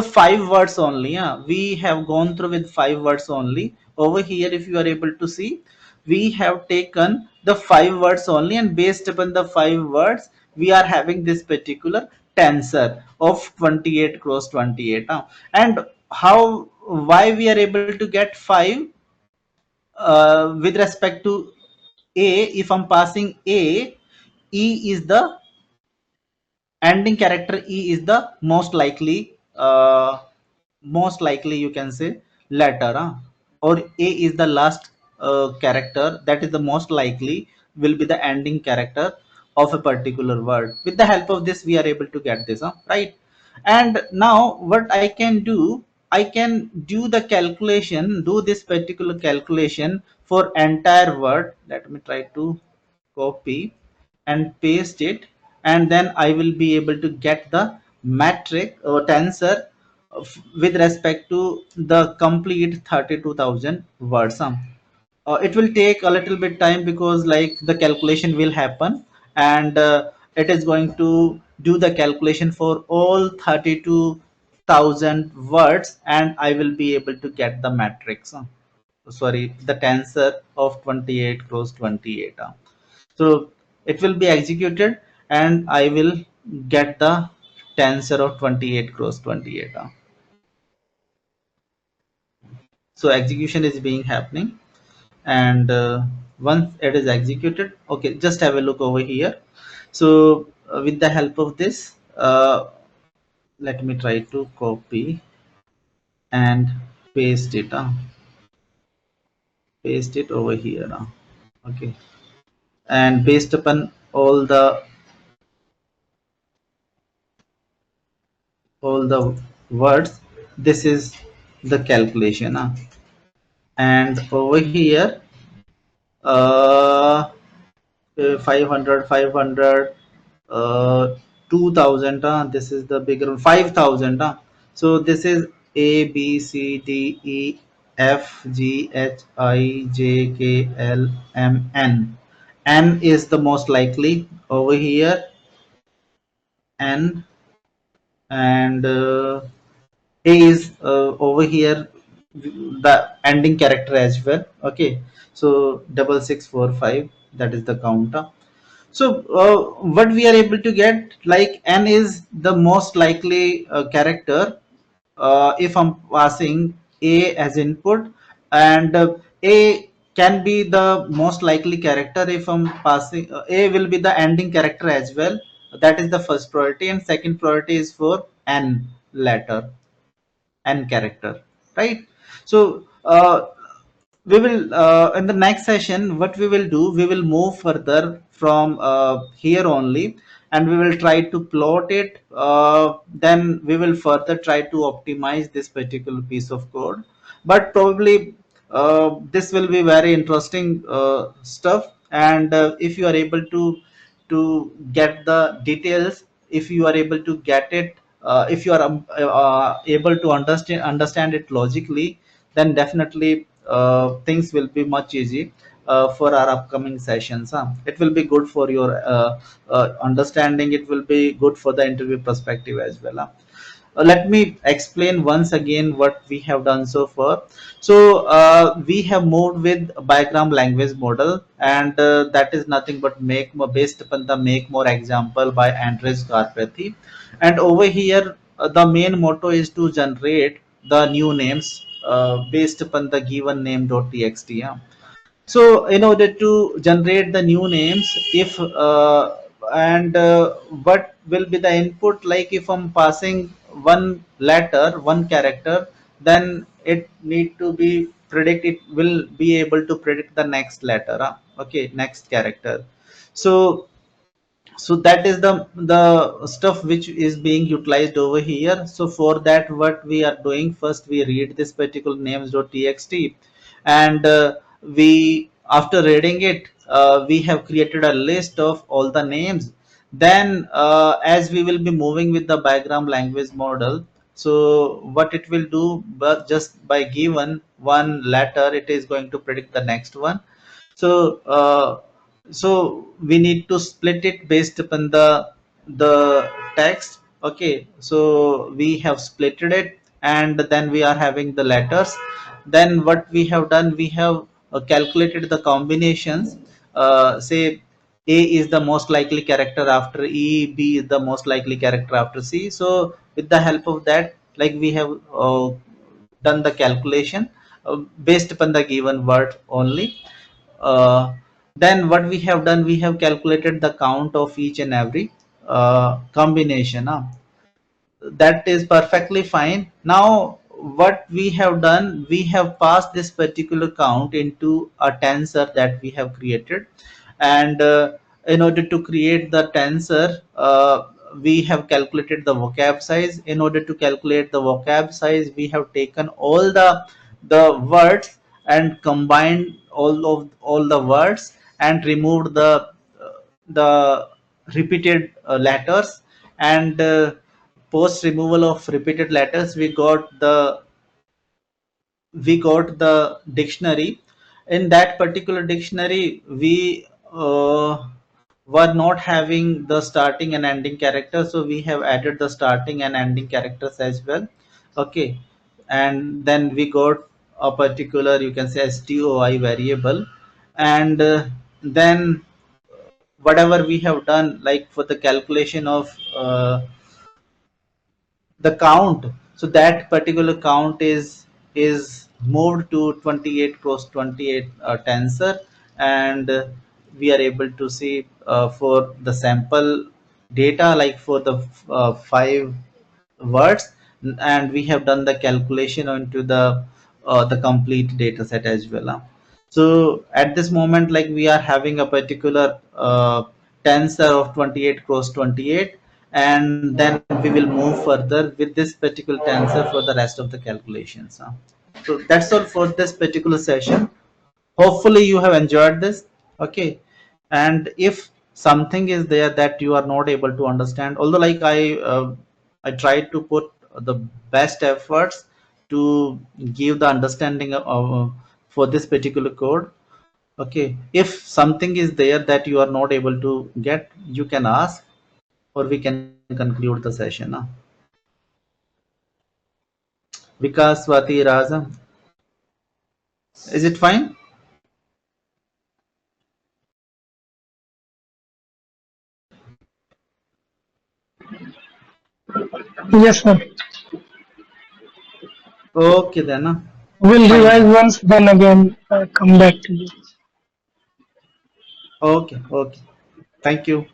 five words only. We have gone through with five words only. Over here, if you are able to see, we have taken the five words only, and based upon the five words, we are having this particular tensor of 28 cross 28. And how, why we are able to get 5 with respect to A? If I'm passing A, E is the ending character. E is the most likely you can say letter, or A is the last character, that is the most likely will be the ending character of a particular word. With the help of this, we are able to get this, right? And now what I can do, I can do the calculation, do this particular calculation for entire word. Let me try to copy and paste it, and then I will be able to get the metric or tensor with respect to the complete 32,000 words. It will take a little bit time because like the calculation will happen, and it is going to do the calculation for all 32,000 words, and I will be able to get the matrix. Sorry, the tensor of 28 cross 28. So it will be executed, and I will get the tensor of 28 cross 28. So execution is being happening, and once it is executed, okay, just have a look over here. So with the help of this, let me try to copy and paste it, paste it over here now. Okay, and based upon all the words, this is the calculation, and over here, uh 500, uh 2000, this is the bigger one, 5000. So this is A B C D E F G H I J K L M N. N is the most likely over here, N, and A is over here the ending character as well. Okay, so 6645, that is the counter. So what we are able to get, like N is the most likely character if I'm passing A as input, and A can be the most likely character if I'm passing A will be the ending character as well. That is the first priority, and second priority is for N letter, N character, right? So we will in the next session, what we will do, we will move further from here only, and we will try to plot it. Then we will further try to optimize this particular piece of code, but probably this will be very interesting stuff. And if you are able to get the details, if you are able to get it, if you are able to understand it logically, then definitely things will be much easy for our upcoming sessions. It will be good for your understanding. It will be good for the interview perspective as well. Let me explain once again what we have done so far. So we have moved with Bigram language model, and that is nothing but make more, based upon the make more example by Andres Garpathy. And over here, the main motto is to generate the new names based upon the given name.txt. Yeah. So in order to generate the new names, if and what will be the input, like if I'm passing one letter, one character, then it need to be predict, it will be able to predict the next letter, okay, next character. So that is the stuff which is being utilized over here. So for that, what we are doing, first we read this particular names.txt, and we, after reading it, we have created a list of all the names. Then as we will be moving with the background language model, so what it will do, but just by given one letter, it is going to predict the next one. So so we need to split it based upon the text. Okay, so we have splitted it, and then we are having the letters. Then what we have done, we have calculated the combinations. Say A is the most likely character after E, B is the most likely character after C. So with the help of that, like we have done the calculation based upon the given word only. uh, then what we have done, we have calculated the count of each and every combination. That is perfectly fine. Now what we have done, we have passed this particular count into a tensor that we have created. And in order to create the tensor, we have calculated the vocab size. In order to calculate the vocab size, we have taken all the words and combined all the words and removed the repeated letters. And post removal of repeated letters, we got the dictionary. In that particular dictionary, we were not having the starting and ending characters, so we have added the starting and ending characters as well. Okay, and then we got a particular, you can say, stoi variable. And then whatever we have done, like for the calculation of the count, so that particular count is moved to 28 cross 28 tensor. And we are able to see for the sample data, like for the 5 words, and we have done the calculation onto the complete data set as well. So at this moment, like we are having a particular tensor of 28 cross 28, and then we will move further with this particular tensor for the rest of the calculations. So that's all for this particular session. Hopefully you have enjoyed this. Okay, and if something is there that you are not able to understand, although like I tried to put the best efforts to give the understanding for this particular code. Okay, if something is there that you are not able to get, you can ask, or we can conclude the session. Vikas, Swati, Raza, is it fine? Yes, sir. Okay then. We'll Fine revise then. once, then again come back to you. Okay, okay. Thank you.